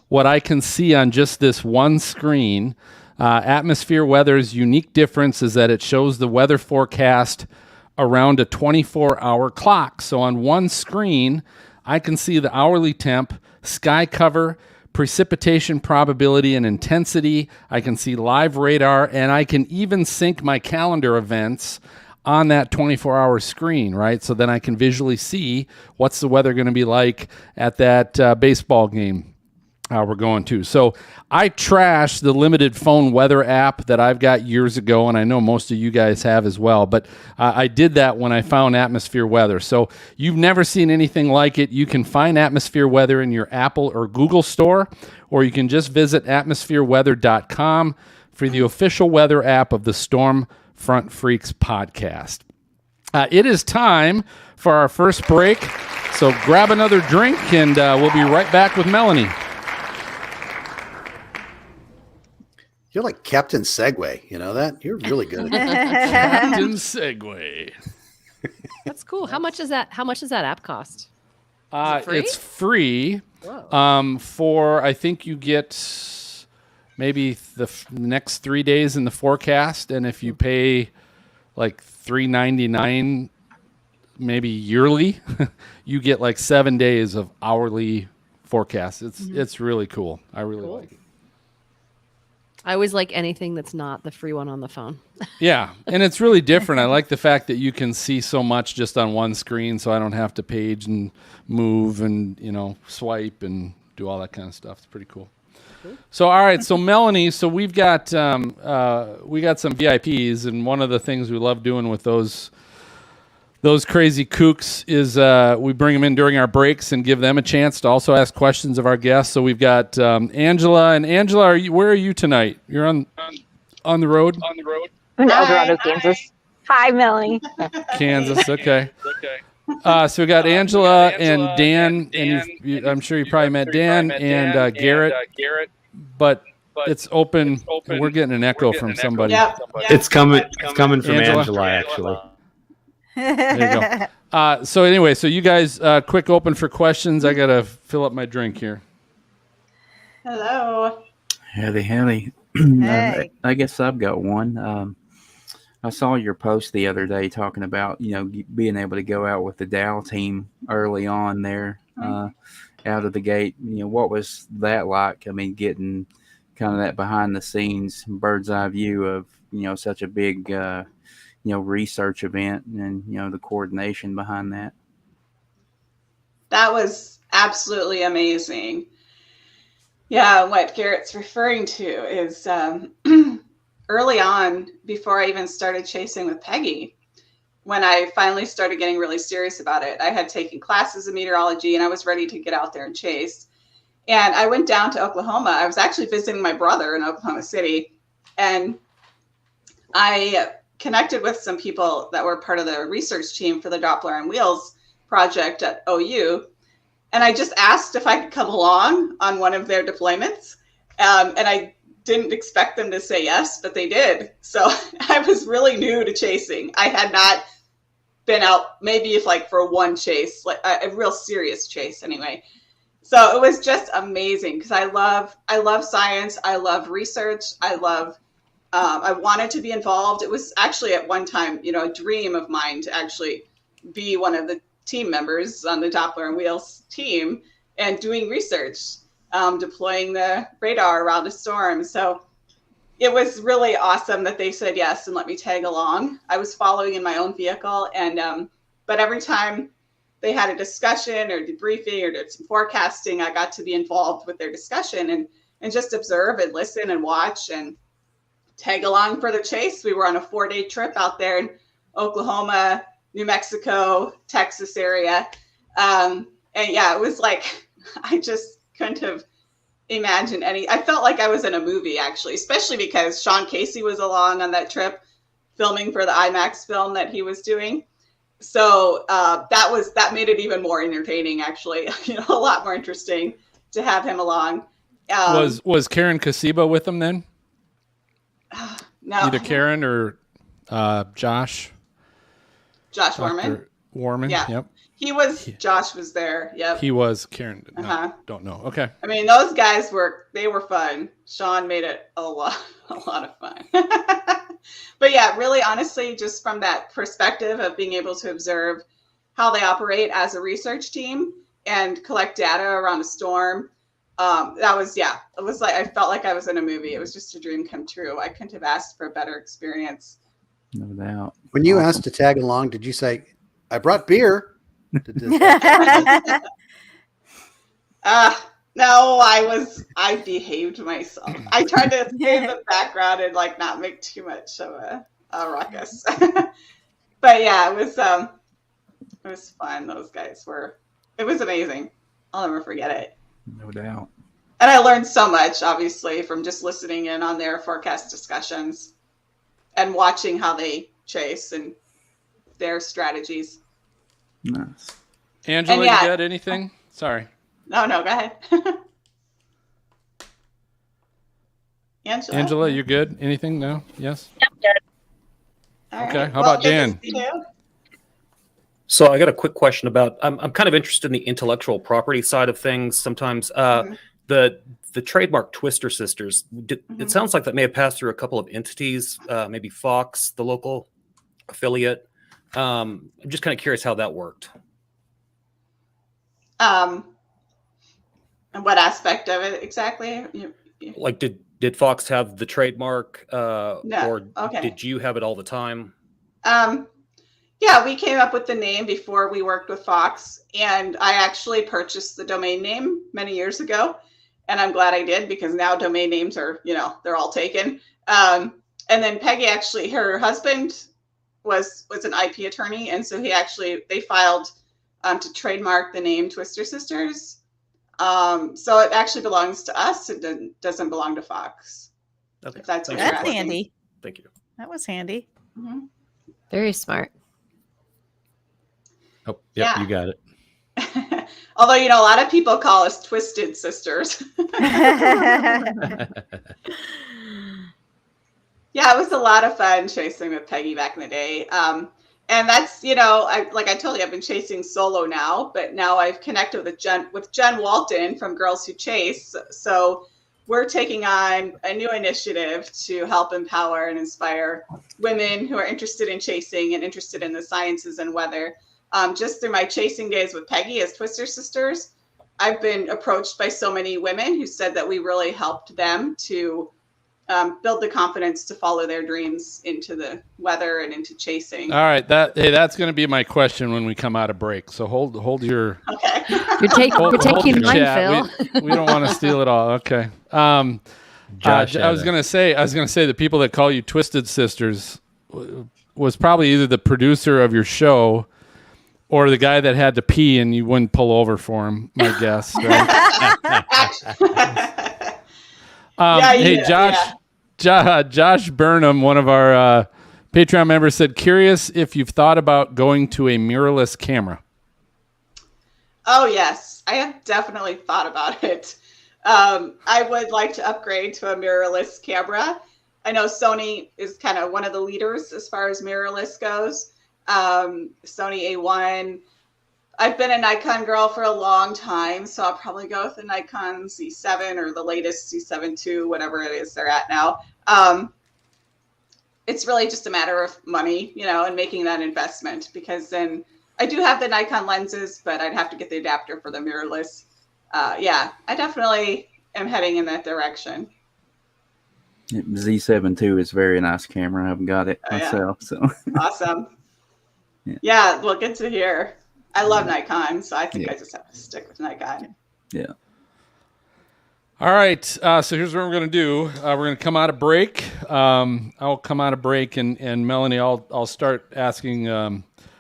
what I can see on just this one screen. Atmosphere Weather's unique difference is that it shows the weather forecast around a 24-hour clock. So on one screen, I can see the hourly temp, sky cover, precipitation probability and intensity. I can see live radar, and I can even sync my calendar events on that 24-hour screen, right? So then I can visually see what's the weather going to be like at that baseball game we're going to. So I trashed the limited phone weather app that I've got years ago, and I know most of you guys have as well, but I did that when I found Atmosphere Weather. So you've never seen anything like it. You can find Atmosphere Weather in your Apple or Google store, or you can just visit atmosphereweather.com for the official weather app of the Storm Front Freaks podcast. It is time for our first break, so grab another drink, and we'll be right back with Melanie. you're like Captain Segway. You know that? You're really good. Captain Segway. That's cool. How much does that app cost? It's free. Whoa. For I think you get maybe the next 3 days in the forecast, and if you pay like $3.99 maybe yearly, you get like 7 days of hourly forecast. It's really cool. I really like it. I always like anything that's not the free one on the phone. Yeah, and it's really different. I like the fact that you can see so much just on one screen, so I don't have to page and move and swipe and do all that kind of stuff. It's pretty cool. So all right, so Melanie, so we got some VIPs, and one of the things we love doing with those crazy kooks is we bring them in during our breaks and give them a chance to also ask questions of our guests. So we've got Angela. And Angela, where are you tonight? You're on the road? In El Dorado, Kansas. Hi, Melanie. Kansas, okay. So we got Angela and Dan, and I'm sure you probably met Dan and Garrett, but it's open. And we're getting an echo from somebody. It's coming from Angela actually. There you go. So anyway, so you guys, quick open for questions. I gotta fill up my drink here. Hello. Howdy. Hey. I guess I've got one. I saw your post the other day talking about, being able to go out with the Dow team early on there, out of the gate. What was that like? I mean, getting kind of that behind the scenes bird's eye view of, such a big, research event and, the coordination behind that. That was absolutely amazing. Yeah, what Garrett's referring to is early on, before I even started chasing with Peggy, when I finally started getting really serious about it, I had taken classes of meteorology and I was ready to get out there and chase. And I went down to Oklahoma. I was actually visiting my brother in Oklahoma City, and I connected with some people that were part of the research team for the Doppler on Wheels project at OU. And I just asked if I could come along on one of their deployments. And I didn't expect them to say yes, but they did. So I was really new to chasing. I had not been out maybe if like for one chase, like a real serious chase anyway. So it was just amazing because I love science. I love research. I wanted to be involved. It was actually at one time, a dream of mine to actually be one of the team members on the Doppler and Wheels team and doing research, deploying the radar around a storm. So it was really awesome that they said yes and let me tag along. I was following in my own vehicle, and but every time they had a discussion or debriefing or did some forecasting, I got to be involved with their discussion and just observe and listen and watch and tag along for the chase. We were on a 4-day trip out there in Oklahoma, New Mexico, Texas area. And yeah, it was like, I just couldn't have imagined I felt like I was in a movie actually, especially because Sean Casey was along on that trip filming for the IMAX film that he was doing. So that made it even more entertaining actually, a lot more interesting to have him along. Was Karen Kasiba with him then? No. Either Karen or Josh. Josh Warman. Warman. Yeah. Yep. He was. Josh was there. Yep. He was. Karen. No, don't know. Okay. I mean, those guys were fun. Sean made it a lot of fun. But yeah, really, honestly, just from that perspective of being able to observe how they operate as a research team and collect data around a storm. It was like I felt like I was in a movie. It was just a dream come true. I couldn't have asked for a better experience. No doubt. When you asked to tag along, did you say, "I brought beer"? No, I behaved myself. I tried to stay in the background and like not make too much of a ruckus. But yeah, it was fun. Those guys it was amazing. I'll never forget it. No doubt. And I learned so much, obviously, from just listening in on their forecast discussions and watching how they chase and their strategies. Nice. Angela, you got anything? Sorry. No, go ahead. Angela, you good? Anything? No? Yes? Yep, good. All okay. right. How about Dan? So I got a quick question about. I'm kind of interested in the intellectual property side of things. Sometimes the trademark Twister Sisters. It sounds like that may have passed through a couple of entities, maybe Fox, the local affiliate. I'm just kind of curious how that worked. And what aspect of it exactly? Like, did Fox have the trademark, No. or Okay. did you have it all the time? Yeah, we came up with the name before we worked with Fox, and I actually purchased the domain name many years ago, and I'm glad I did because now domain names are, they're all taken. And then Peggy, actually, her husband was an IP attorney, and so they filed to trademark the name Twister Sisters. So it actually belongs to us. It doesn't belong to Fox. Okay, If that's what you're That's asking. handy. Thank you. That was handy. Mm-hmm. Very smart. Oh, yep, Yeah. you got it. Although, a lot of people call us Twisted Sisters. Yeah, it was a lot of fun chasing with Peggy back in the day. And that's, like I told you, I've been chasing solo now, but now I've connected with Jen Walton from Girls Who Chase. So we're taking on a new initiative to help empower and inspire women who are interested in chasing and interested in the sciences and weather. Just through my chasing days with Peggy as Twister Sisters, I've been approached by so many women who said that we really helped them to build the confidence to follow their dreams into the weather and into chasing. All right, that's going to be my question when we come out of break. So hold your Okay. You're taking your mine, chat. Phil. We don't want to steal it all. Okay. Josh, I was gonna say the people that call you Twisted Sisters was probably either the producer of your show or the guy that had to pee and you wouldn't pull over for him. My guess. Right? Hey, Josh Burnham, one of our Patreon members, said, "Curious if you've thought about going to a mirrorless camera." Oh, yes. I have definitely thought about it. I would like to upgrade to a mirrorless camera. I know Sony is kind of one of the leaders as far as mirrorless goes. Sony A1. I've been a Nikon girl for a long time, so I'll probably go with the Nikon Z7 or the latest Z7 II, whatever it is they're at now. It's really just a matter of money, and making that investment, because then I do have the Nikon lenses, but I'd have to get the adapter for the mirrorless. Yeah, I definitely am heading in that direction. Z7 II is a very nice camera. I haven't got it myself. So Awesome. Yeah, well, good to hear. I love Nikon, so I think I just have to stick with Nikon. Yeah. All right. So here's what we're going to do. We're going to come out of break. I'll come out of break, and Melanie, I'll start asking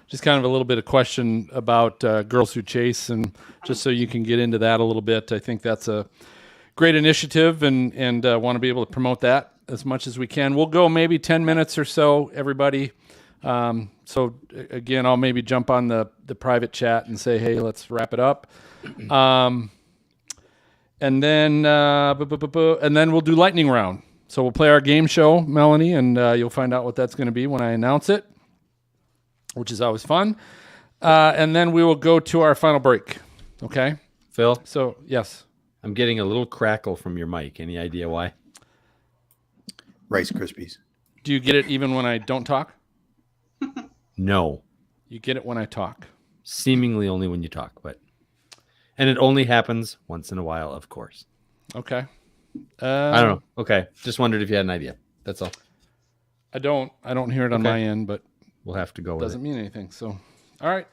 just kind of a little bit of question about Girls Who Chase, and just so you can get into that a little bit. I think that's a great initiative, and want to be able to promote that as much as we can. We'll go maybe 10 minutes or so, everybody. So again, I'll maybe jump on the private chat and say, hey, let's wrap it up. And then we'll do lightning round. So we'll play our game show, Melanie, and you'll find out what that's going to be when I announce it, which is always fun. And then we will go to our final break. Okay. Phil? So, yes. I'm getting a little crackle from your mic. Any idea why? Rice Krispies. Do you get it even when I don't talk? No. You get it when I talk. Seemingly only when you talk, and it only happens once in a while, of course. Okay. I don't know. Okay. Just wondered if you had an idea. That's all. I don't hear it on my end, but we'll have to go with it. Doesn't mean anything. So, all right.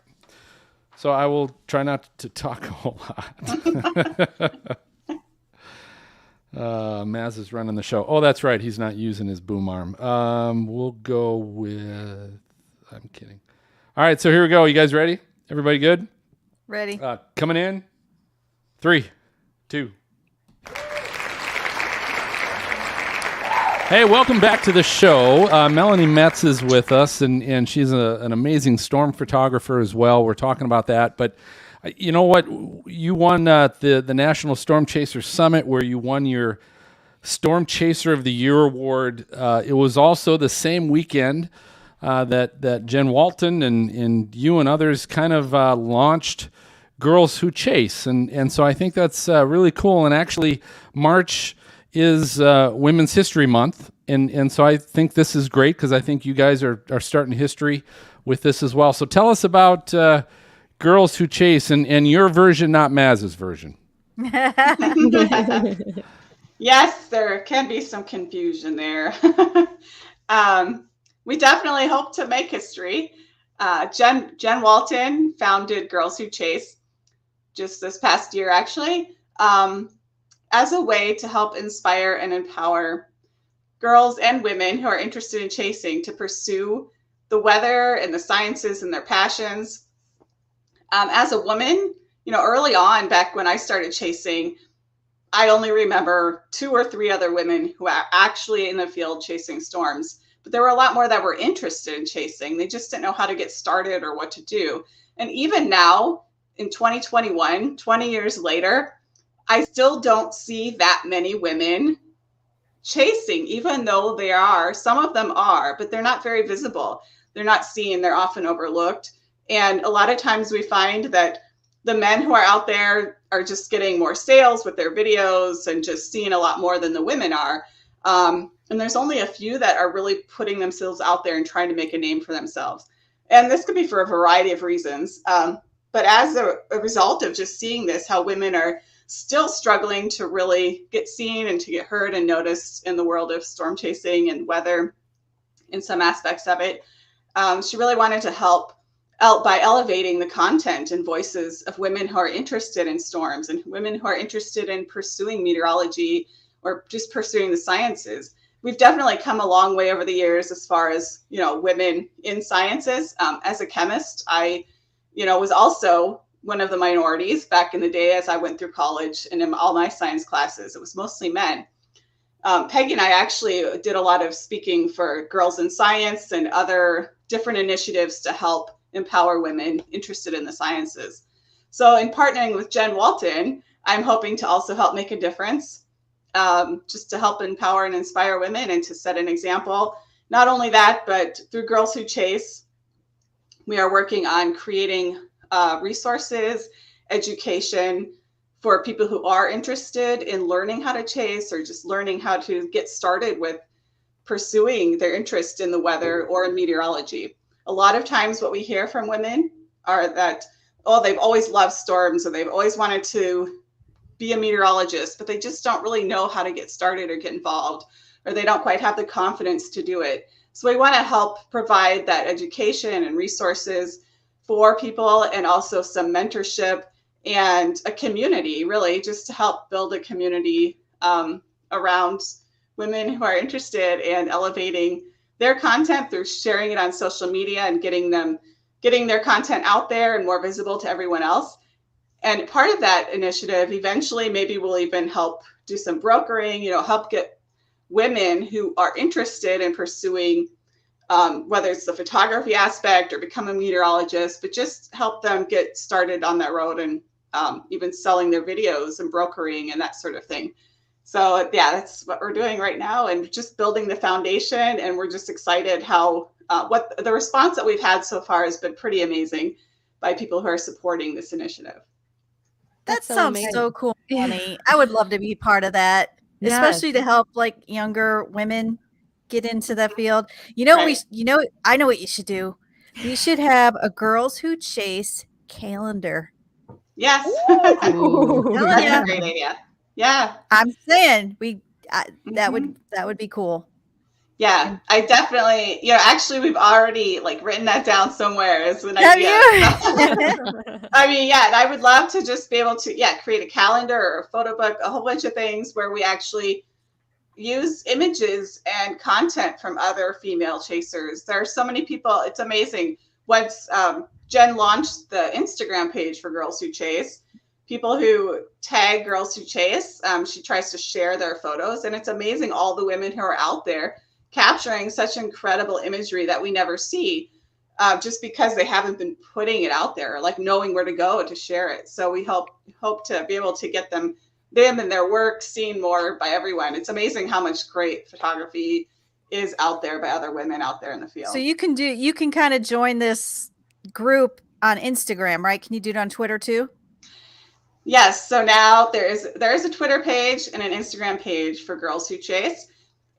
So I will try not to talk a whole lot. Maz is running the show. Oh, that's right. He's not using his boom arm. We'll go with... I'm kidding. All right, so here we go. You guys ready? Everybody good? Ready. Coming in. 3, 2. Hey, welcome back to the show. Melanie Metz is with us, and she's an amazing storm photographer as well. We're talking about that. But you know what? You won the National Storm Chaser Summit, where you won your Storm Chaser of the Year award. It was also the same weekend that Jen Walton and you and others kind of launched Girls Who Chase, and so I think that's really cool. And actually, March is Women's History Month, and so I think this is great because I think you guys are starting history with this as well. So tell us about Girls Who Chase and your version, not Maz's version. Yes, there can be some confusion there. We definitely hope to make history. Jen Walton founded Girls Who Chase just this past year, actually, as a way to help inspire and empower girls and women who are interested in chasing to pursue the weather and the sciences and their passions. As a woman, early on, back when I started chasing, I only remember 2 or 3 other women who are actually in the field chasing storms. But there were a lot more that were interested in chasing. They just didn't know how to get started or what to do. And even now, in 2021, 20 years later, I still don't see that many women chasing, even though they are. Some of them are, but they're not very visible. They're not seen. They're often overlooked. And a lot of times we find that the men who are out there are just getting more sales with their videos and just seeing a lot more than the women are. And there's only a few that are really putting themselves out there and trying to make a name for themselves. And this could be for a variety of reasons. But as a result of just seeing this, how women are still struggling to really get seen and to get heard and noticed in the world of storm chasing and weather in some aspects of it, she really wanted to help out by elevating the content and voices of women who are interested in storms and women who are interested in pursuing meteorology or just pursuing the sciences. We've definitely come a long way over the years as far as, women in sciences. As a chemist, I, was also one of the minorities back in the day as I went through college, and in all my science classes, it was mostly men. Peggy and I actually did a lot of speaking for Girls in Science and other different initiatives to help empower women interested in the sciences. So in partnering with Jen Walton, I'm hoping to also help make a difference, just to help empower and inspire women and to set an example. Not only that, but through Girls Who Chase, we are working on creating resources, education for people who are interested in learning how to chase or just learning how to get started with pursuing their interest in the weather or in meteorology. A lot of times what we hear from women are that, they've always loved storms or they've always wanted to be a meteorologist, but they just don't really know how to get started or get involved, or they don't quite have the confidence to do it. So we want to help provide that education and resources for people, and also some mentorship and a community, really, just to help build a community around women who are interested in elevating their content through sharing it on social media and getting their content out there and more visible to everyone else. And part of that initiative, eventually, maybe we'll even help do some brokering, help get women who are interested in pursuing, whether it's the photography aspect or become a meteorologist, but just help them get started on that road and even selling their videos and brokering and that sort of thing. So yeah, that's what we're doing right now, and just building the foundation. And we're just excited how what the response that we've had so far has been pretty amazing by people who are supporting this initiative. That so sounds amazing. so cool, Melanie. I would love to be part of that, especially to help like younger women get into that field. Right. I know what you should do. We should have a Girls Who Chase calendar. Yes. Ooh. That's Yeah. a great idea. Yeah. I'm saying that would be cool. Yeah, I definitely, actually we've already written that down somewhere as an Have idea. you? I mean, yeah, and I would love to just be able to, create a calendar or a photo book, a whole bunch of things where we actually use images and content from other female chasers. There are so many people. It's amazing. Once Jen launched the Instagram page for Girls Who Chase, people who tag Girls Who Chase, she tries to share their photos, and it's amazing all the women who are out there capturing such incredible imagery that we never see, just because they haven't been putting it out there, knowing where to go to share it. So we hope to be able to get them and their work seen more by everyone. It's amazing how much great photography is out there by other women out there in the field. So you can kind of join this group on Instagram, right? Can you do it on Twitter too? Yes. So now there is a Twitter page and an Instagram page for Girls Who Chase,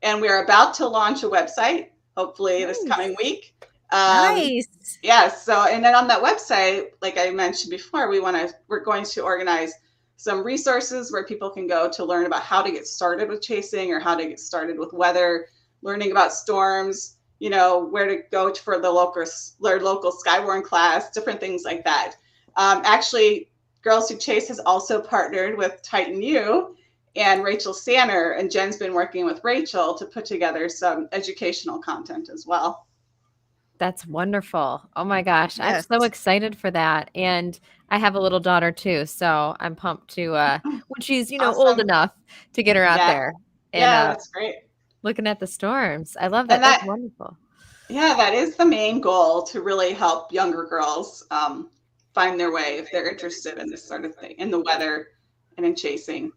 and we're about to launch a website, hopefully this coming week. Nice. Yes. So, and then on that website, like I mentioned before, we're going to organize some resources where people can go to learn about how to get started with chasing or how to get started with weather, learning about storms, where to go for the local Skywarn class, different things like that. Actually, Girls Who Chase has also partnered with Titan U and Rachel Sanner, and Jen's been working with Rachel to put together some educational content as well. That's wonderful. Oh my gosh. Yes. I'm so excited for that. And I have a little daughter too. So I'm pumped to when she's, Awesome. old enough to get her out there. And, that's great. looking at the storms. I love that. And That's wonderful. Yeah, that is the main goal, to really help younger girls find their way if they're interested in this sort of thing, in the weather and in chasing.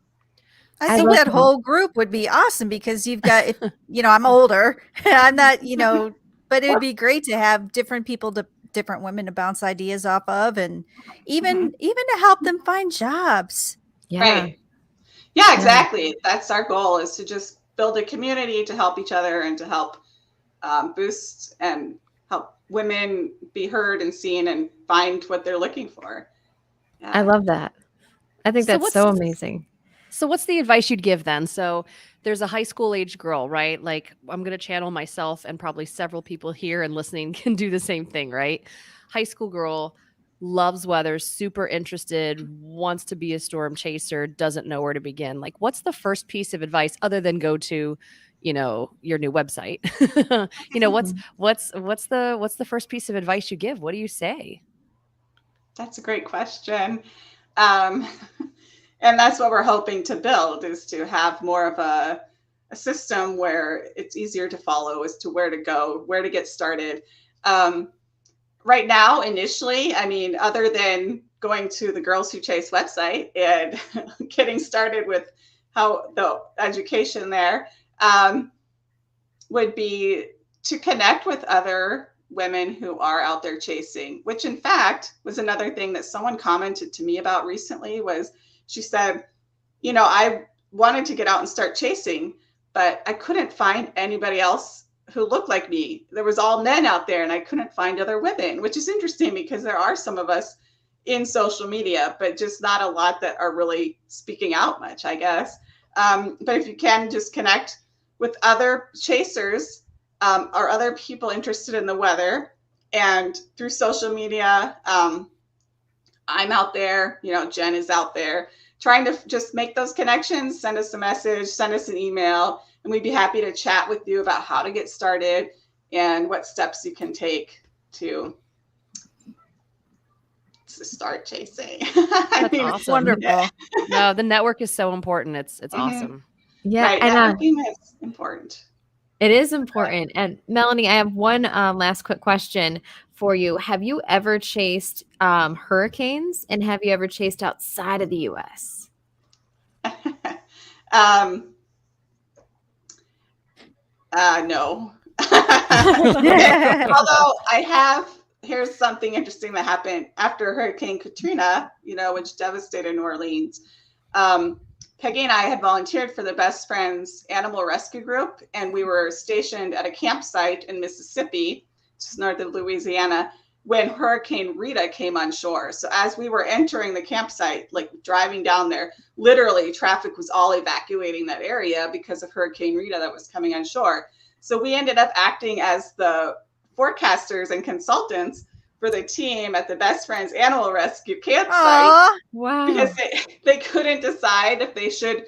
I think that whole group would be awesome because you've got, I'm older. I'm not, but it would be great to have different people, different women to bounce ideas off of, and even to help them find jobs. Yeah. Right. Yeah, exactly. That's our goal, is to just build a community to help each other and to help boost and help women be heard and seen and find what they're looking for. Yeah. I love that. I think So that's what's- so amazing. So what's the advice you'd give then? So there's a high school age girl, right? Like, I'm going to channel myself, and probably several people here and listening can do the same thing, right? High school girl, loves weather, super interested, wants to be a storm chaser, doesn't know where to begin. Like, what's the first piece of advice other than go to, your new website? What's the first piece of advice you give? What do you say? That's a great question. And that's what we're hoping to build, is to have more of a system where it's easier to follow as to where to go, where to get started. Right now, initially, other than going to the Girls Who Chase website and getting started with how the education there, would be to connect with other women who are out there chasing, which in fact was another thing that someone commented to me about recently. Was she said, I wanted to get out and start chasing, but I couldn't find anybody else who looked like me. There was all men out there and I couldn't find other women, which is interesting because there are some of us in social media, but just not a lot that are really speaking out much, I guess. But if you can just connect with other chasers or other people interested in the weather, and through social media, I'm out there, Jen is out there, trying to just make those connections. Send us a message, send us an email, and we'd be happy to chat with you about how to get started and what steps you can take to start chasing. That's awesome. Wonderful. No, the network is so important. It's awesome. Yeah. Right, And networking is important. it is important. And Melanie, I have one last quick question for you. Have you ever chased hurricanes, and have you ever chased outside of the U.S.? No. Although I have, here's something interesting that happened after Hurricane Katrina, which devastated New Orleans. Peggy and I had volunteered for the Best Friends Animal Rescue Group, and we were stationed at a campsite in Mississippi, just north of Louisiana, when Hurricane Rita came on shore. So as we were entering the campsite, like driving down there, literally traffic was all evacuating that area because of Hurricane Rita that was coming on shore. So we ended up acting as the forecasters and consultants for the team at the Best Friends Animal Rescue campsite. Aww. Wow. Because they couldn't decide if they should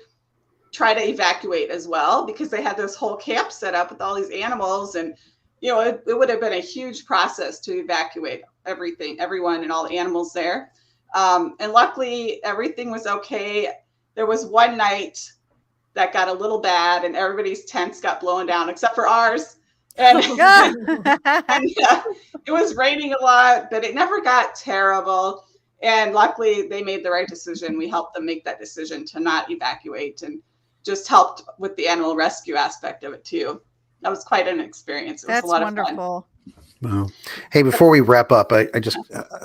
try to evacuate as well, because they had this whole camp set up with all these animals, and it would have been a huge process to evacuate everyone and all the animals there. And luckily everything was okay. There was one night that got a little bad and everybody's tents got blown down except for ours. And, it was raining a lot, but it never got terrible. And luckily they made the right decision. We helped them make that decision to not evacuate, and just helped with the animal rescue aspect of it too. that was quite an experience. It was That's a lot wonderful. Wow. Hey, before we wrap up, I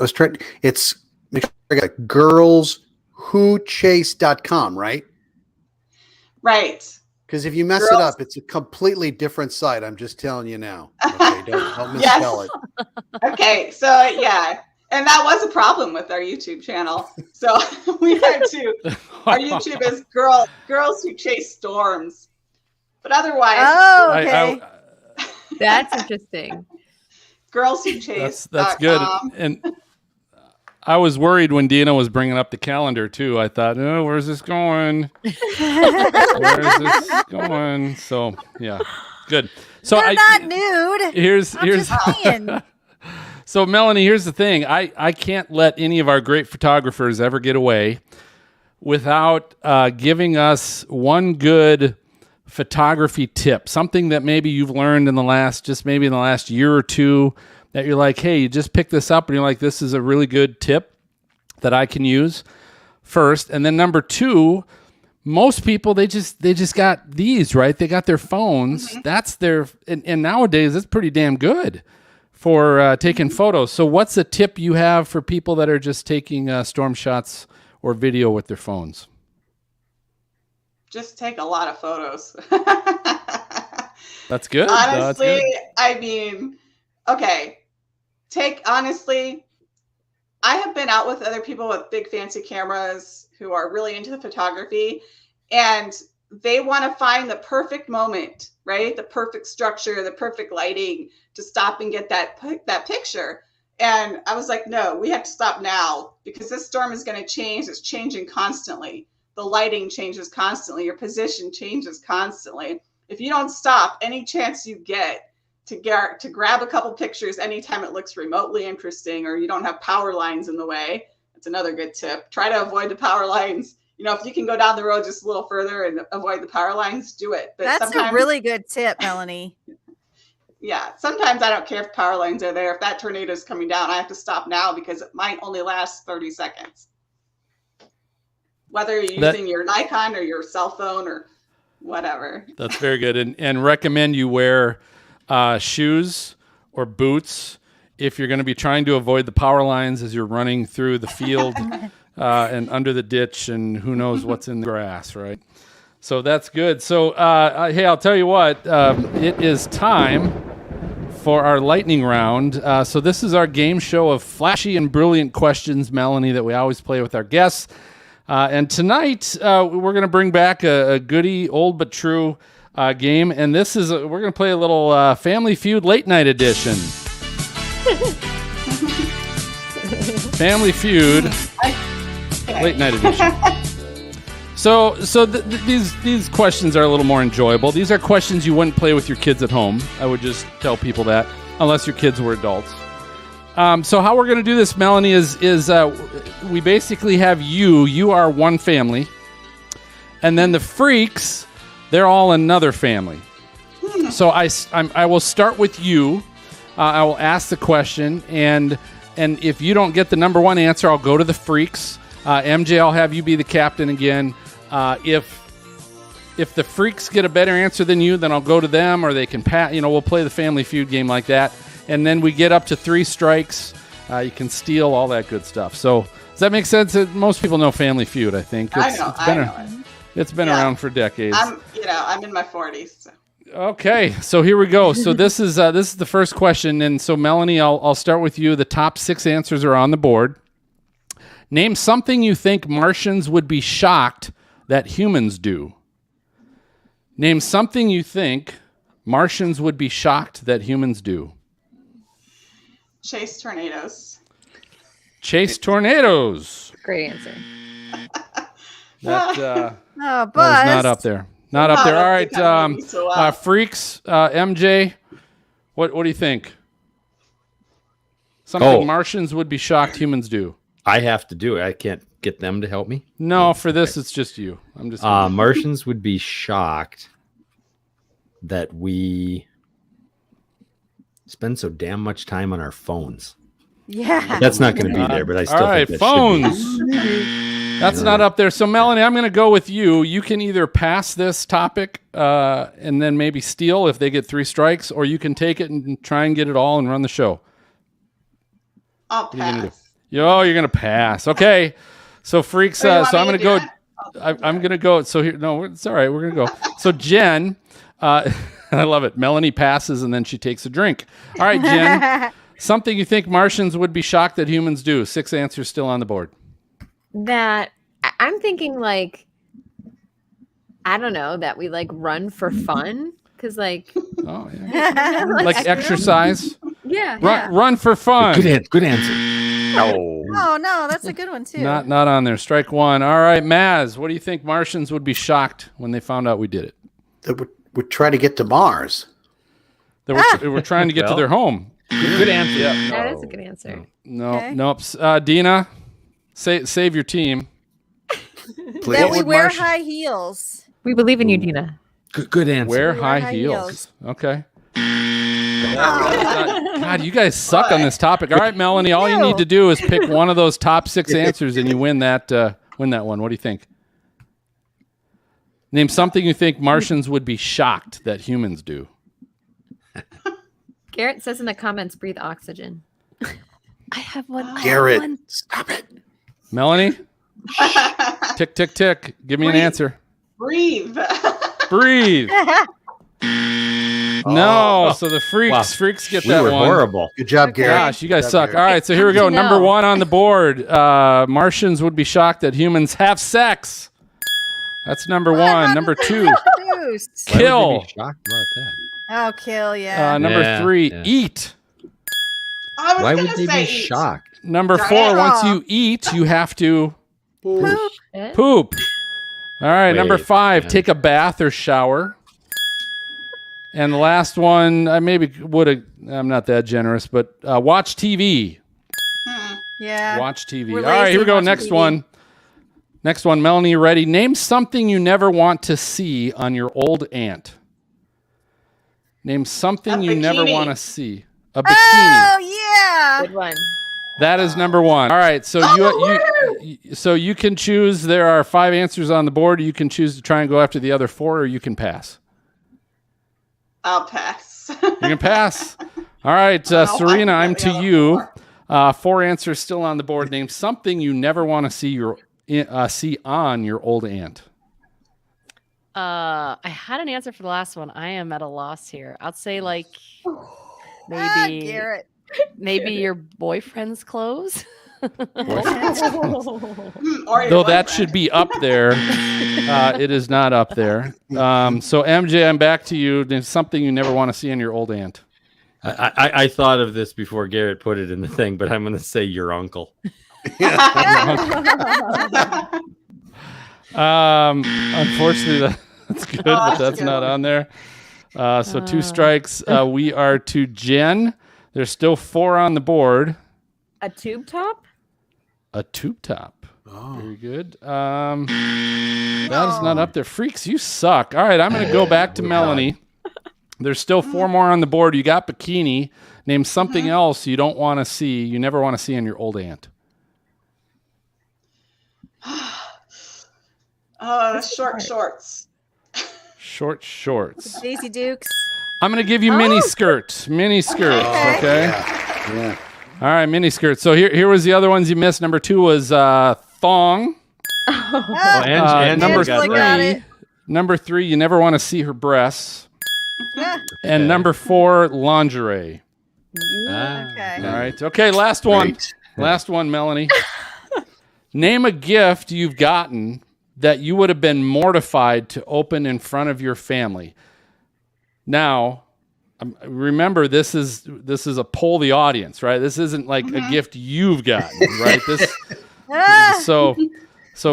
was trying. It's make sure I got girlswhochase.com, right? of fun. Right. Because if you mess it Girls- up, it's a completely different site. I'm just telling you now. Okay, don't misspell it. Okay, so yeah, and that was a problem with our YouTube channel. So we had to. Our YouTube is Girls Who Chase Storms, but otherwise, Oh, okay. That's interesting. Girls Who Chase. That's good. And I was worried when Dina was bringing up the calendar too. I thought, oh, where's this going? Where is this going? So yeah, good. So They're not nude. Here's just saying. So Melanie, here's the thing. I can't let any of our great photographers ever get away without giving us one good photography tip, something that maybe you've learned in the last year or two that you're like, hey, you just pick this up and you're like, this is a really good tip that I can use first. And then number two, most people, they just got these, right? They got their phones. Mm-hmm. That's their, and nowadays it's pretty damn good for taking photos. So what's a tip you have for people that are just taking storm shots or video with their phones? Just take a lot of photos. That's good. Honestly, That's good. I mean, okay. Honestly, I have been out with other people with big fancy cameras who are really into the photography, and they want to find the perfect moment, right? The perfect structure, the perfect lighting to stop and get that picture. And I was like, no, we have to stop now because this storm is going to change. It's changing constantly. The lighting changes constantly. Your position changes constantly. If you don't stop any chance you get to grab a couple pictures anytime it looks remotely interesting or you don't have power lines in the way, that's another good tip. Try to avoid the power lines. You know, if you can go down the road just a little further and avoid the power lines, do it. But That's a really good tip, Melanie. Yeah, sometimes I don't care if power lines are there. If that tornado is coming down, I have to stop now because it might only last 30 seconds. Whether you're using your Nikon or your cell phone or whatever. That's very good. And recommend you wear shoes or boots if you're going to be trying to avoid the power lines as you're running through the field and under the ditch and who knows what's in the grass, right? So that's good. So, hey, I'll tell you what, it is time for our lightning round. So this is our game show of flashy and brilliant questions, Melanie, that we always play with our guests. And tonight, we're going to bring back a goody, old but true game. And this is, we're going to play a little Family Feud late night edition. Family Feud late night edition. So these questions are a little more enjoyable. These are questions you wouldn't play with your kids at home. I would just tell people that, unless your kids were adults. So how we're going to do this, Melanie, is we basically have you are one family, and then the freaks, they're all another family. So I will start with you. I will ask the question, and if you don't get the number one answer, I'll go to the freaks. MJ, I'll have you be the captain again. If the freaks get a better answer than you, then I'll go to them, or they can we'll play the Family Feud game like that. And then we get up to 3 strikes. You can steal, all that good stuff. So does that make sense? Most people know Family Feud, I think. It's been around for decades. I'm in my 40s. So. Okay, so here we go. So this is the first question. And so Melanie, I'll start with you. The top 6 answers are on the board. Name something you think Martians would be shocked that humans do. Name something you think Martians would be shocked that humans do. Chase tornadoes. Chase tornadoes. Great answer. That Oh, was not up there. Not up there. All right, right. freaks. MJ, what do you think? Something Martians would be shocked humans do. I have to do it. I can't get them to help me. No, for this it's just you. I'm just. Martians would be shocked that we spend so damn much time on our phones. Yeah. That's not going to be there, but I still All right, think that should be. phones. That's not up there. So, Melanie, I'm going to go with you. You can either pass this topic and then maybe steal if they get 3 strikes, or you can take it and try and get it all and run the show. I'll What are you gonna do? pass. You're going to pass. Okay. So, freaks. Oh, you So, want I'm me going to to do go. that? I'm going to go. So, here, no, it's all right. We're going to go. So, Jen, I love it. Melanie passes and then she takes a drink. All right, Jen. Something you think Martians would be shocked that humans do. 6 answers still on the board. That I'm thinking like, I don't know, that we like run for fun. Cause like, Oh, yeah. Like exercise. yeah. Run for fun. Good answer. Oh. Oh no, that's a good one too. Not on there. Strike 1. All right, Maz, what do you think Martians would be shocked when they found out we did it? They would try to get to Mars. They were trying to get to their home. Good answer. Yeah. That is a good answer. No, Okay. nope. Dina, save your team. Please. That we would wear Martian- high heels. We believe in you, Dina. Good answer. Wear Wear high high heels. heels. Okay. God, you guys suck on this topic. All right, Melanie, all you need to do is pick one of those top 6 answers and you win that one. What do you think? Name something you think Martians would be shocked that humans do. Garrett says in the comments, breathe oxygen. I have one. I have Garrett, one. stop it. Melanie? Tick, tick, tick. Give me an Breathe. answer. Breathe. Breathe. No, so the freaks get We that were one. horrible. Good job, Okay. Garrett. Gosh, you guys Good suck. job, All Garrett. right, so here we go. No. Number 1 on the board. Martians would be shocked that humans have sex. That's number 1. Number 2, Juice. Why would they kill. be shocked about that? Oh, kill, yeah. Number Yeah, 3, yeah. eat. I was Why gonna would they say be eat. shocked? Number Darn 4, it. once you eat, you have to Poop. poop. All right, number Wait, 5, yeah. take a bath or shower. And the last one, I maybe would have, I'm not that generous, but watch TV. Yeah. Watch TV. We're All right, here we lazy go. watching Next TV. one. Next one, Melanie, you ready? Name something you never want to see on your old aunt. Name something A you never bikini. want to see. A bikini. Oh, yeah. Good one. That is number 1. All right, so you can choose. There are 5 answers on the board. You can choose to try and go after the other 4, or you can pass. I'll pass. You can pass. All right, I Serena, can I'm get the to other you. 4. 4 answers still on the board. Name something you never want to see see on your old aunt. I had an answer for the last one. I am at a loss here. I'd say like Maybe. maybe Garrett. maybe your boyfriend's clothes. Or your Though that boyfriend. should be up there, it is not up there. So MJ, I'm back to you. There's something you never want to see in your old aunt. I thought of this before Garrett put it in the thing, but I'm going to say your uncle. Unfortunately, that's good, but that's a that's good not one. on there. So 2 strikes. We are to Jen. There's still 4 on the board. A tube top? A tube top. Oh. Very good. That is not up there. Freaks, you suck. All right, I'm going to go back to Melanie. There's still 4 more on the board. You got bikini. Name something else you don't want to see, you never want to see in your old aunt. Short shorts. Short shorts. Daisy Dukes. I'm going to give you mini skirts. Mini skirts, okay? Yeah. All right, mini skirts. So here was the other ones you missed. Number 2 was thong. Oh, And number Angela got it. Number 3, you never want to see her breasts. Yeah. And Okay. number 4, lingerie. Okay. All right. Okay, last one. Great. Last one, Melanie. Name a gift you've gotten that you would have been mortified to open in front of your family. Now, remember, this is a poll the audience, right? This isn't like a gift you've gotten, right? Ah, So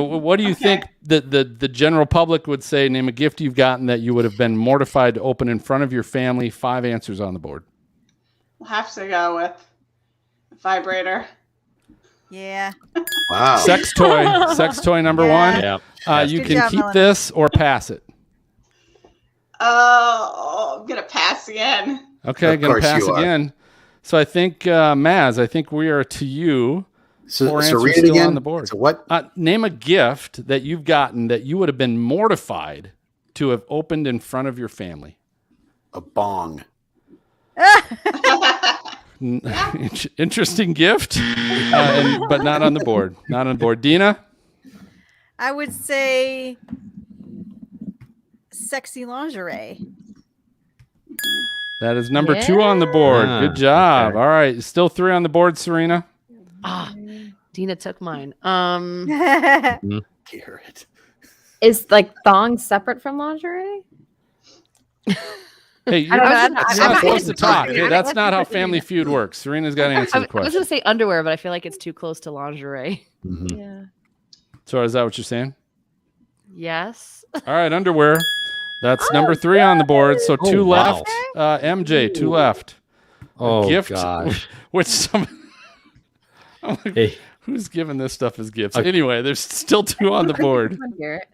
what do you think that the general public would say? Name a gift you've gotten that you would have been mortified to open in front of your family. 5 answers on the board. We'll have to go with a vibrator. yeah. Wow. Sex toy number Yeah. 1. Yeah. You Good can job, keep Melanie. this or pass it. Oh, I'm gonna pass again. Okay, Of gonna course pass you are. again. So I think, Maz, I think we are to you. So Four read answers it still again. on the board. So what? Name a gift that you've gotten that you would have been mortified to have opened in front of your family. A bong. Interesting gift, but not on the board. Not on the board. Dina? I would say sexy lingerie. That is number 2 on the board. Good job. Okay. All right. Still 3 on the board, Serena. Dina took mine. Garrett. Is like thong separate from lingerie? Hey, you're don't know. not I'm not supposed to answering. talk. Hey, I'm that's not not how answering. Family Feud works. Serena's got to answer the I was question. going to say underwear, but I feel like it's too close to lingerie. Mhm. Yeah. So is that what you're saying? Yes. All right, underwear. That's number 3 on the board. So 2 Oh, wow. left. MJ, 2 left. Oh, Gift, gosh. which some. I'm like, Hey, who's giving this stuff as gifts? Anyway, there's still 2 on the board.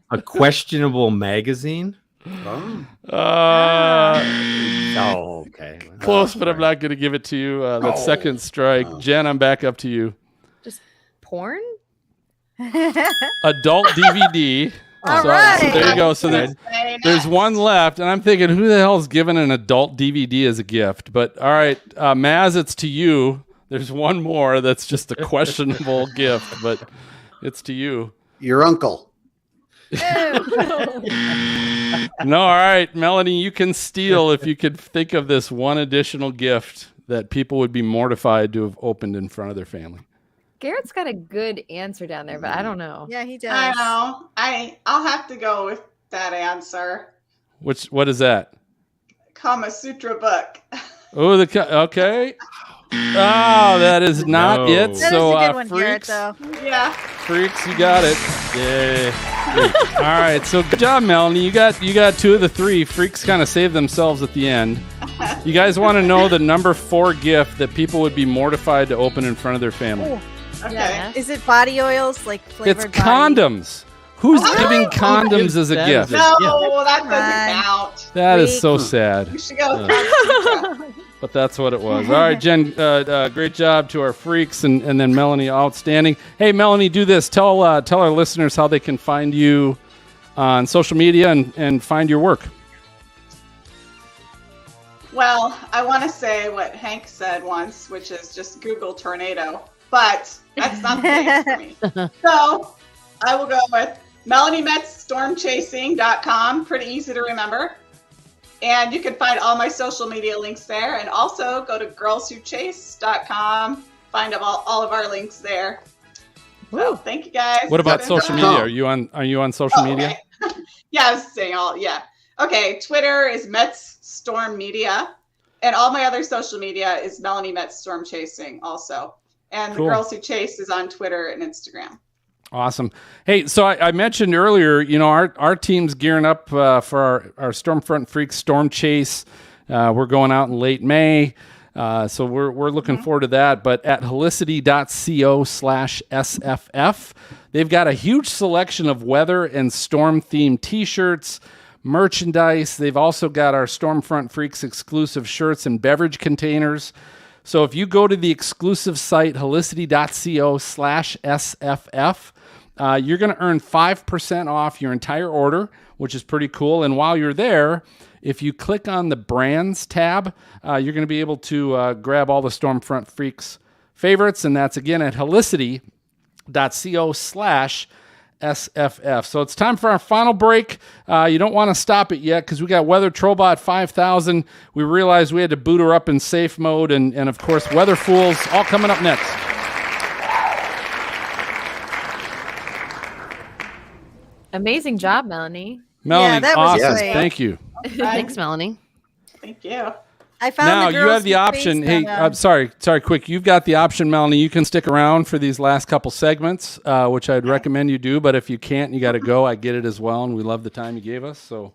a questionable magazine? Oh. Oh, okay. Close, Oh, but I'm sorry. not going to give it to you. That's second strike. Jen, I'm back up to you. Porn? Adult DVD. All So right. there you go. So there's 1 left, and I'm thinking, who the hell is giving an adult DVD as a gift? But all right, Maz, it's to you. There's 1 more that's just a questionable gift, but it's to you. Your uncle. No, all right, Melanie, you can steal if you could think of this 1 additional gift that people would be mortified to have opened in front of their family. Garrett's got a good answer down there, but I don't know. Yeah, he does. I know. I'll have to go with that answer. What is that? Kama Sutra book. Oh, okay. Oh, that is not No. it. That is So, a good one, Garrett, freaks, though. Yeah. freaks, you got it. Yay. All right, so good job, Melanie. You got 2 of the 3. Freaks kind of saved themselves at the end. You guys want to know the number 4 gift that people would be mortified to open in front of their family? Oh, Okay. Yeah. is it body oils, like flavored It's body? condoms. Who's Oh, giving who condoms gives as a that gift? as a- No, that doesn't Right. count. That is so Freak. sad, We should go with Kama Sutra. but that's what it was. All right, Jen, great job to our freaks, and then Melanie, outstanding. Hey, Melanie, do this. Tell our listeners how they can find you on social media and find your work. Well, I want to say what Hank said once, which is just Google tornado, but that's not the case for me. So I will go with Melanie Metz, stormchasing.com. Pretty easy to remember. And you can find all my social media links there. And also go to girlswhochase.com. Find all of our links there. So thank you guys. What about It's been social fun. media? Are you on social media? Okay. Yeah, I was saying yeah. Okay, Twitter is Metz Storm Media, and all my other social media is Melanie Metz Storm Chasing also. And Cool. the Girls Who Chase is on Twitter and Instagram. Awesome. Hey, so I mentioned earlier, our team's gearing up for our Stormfront Freaks Storm Chase. We're going out in late May. So we're looking forward to that. But at helicity.co/SFF, they've got a huge selection of weather and storm themed t-shirts, merchandise. They've also got our Stormfront Freaks exclusive shirts and beverage containers. So if you go to the exclusive site, helicity.co/SFF, you're going to earn 5% off your entire order, which is pretty cool. And while you're there, if you click on the brands tab, you're going to be able to grab all the Stormfront Freaks favorites. And that's again at helicity.co/SFF. So it's time for our final break. You don't want to stop it yet because we got Weather Trobot 5000. We realized we had to boot her up in safe mode. And of course, Weather Fools, all coming up next. Amazing job, Melanie. Melanie, that was awesome. great. Thank you. Thanks, Melanie. Thank you. I found Now the you Girls have the Who option. Chase Hey, them, I'm sorry, quick. You've got the option, Melanie. You can stick around for these last couple segments, which I'd recommend you do. But if you can't, you got to go. I get it as well, and we love the time you gave us. So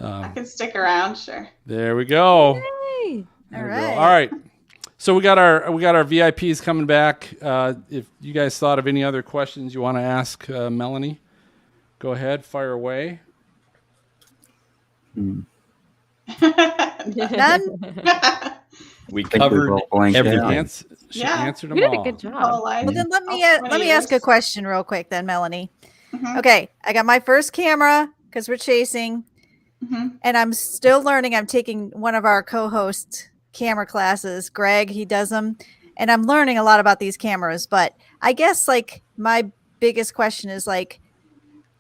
I can stick around, sure. there we go. All There we go. right. All right. So we got our VIPs coming back. If you guys thought of any other questions you want to ask Melanie, go ahead, fire away. None? We think we've covered all blanked out. everything. She Yeah. answered them You did a all. good job. Whole life. Well, then let me Oh, 20 ask a years. question real quick, then, Melanie. Mhm. Okay, I got my first camera because we're chasing, Mhm. and I'm still learning. I'm taking one of our co-host camera classes, Greg. He does them, and I'm learning a lot about these cameras. But I guess like my biggest question is like,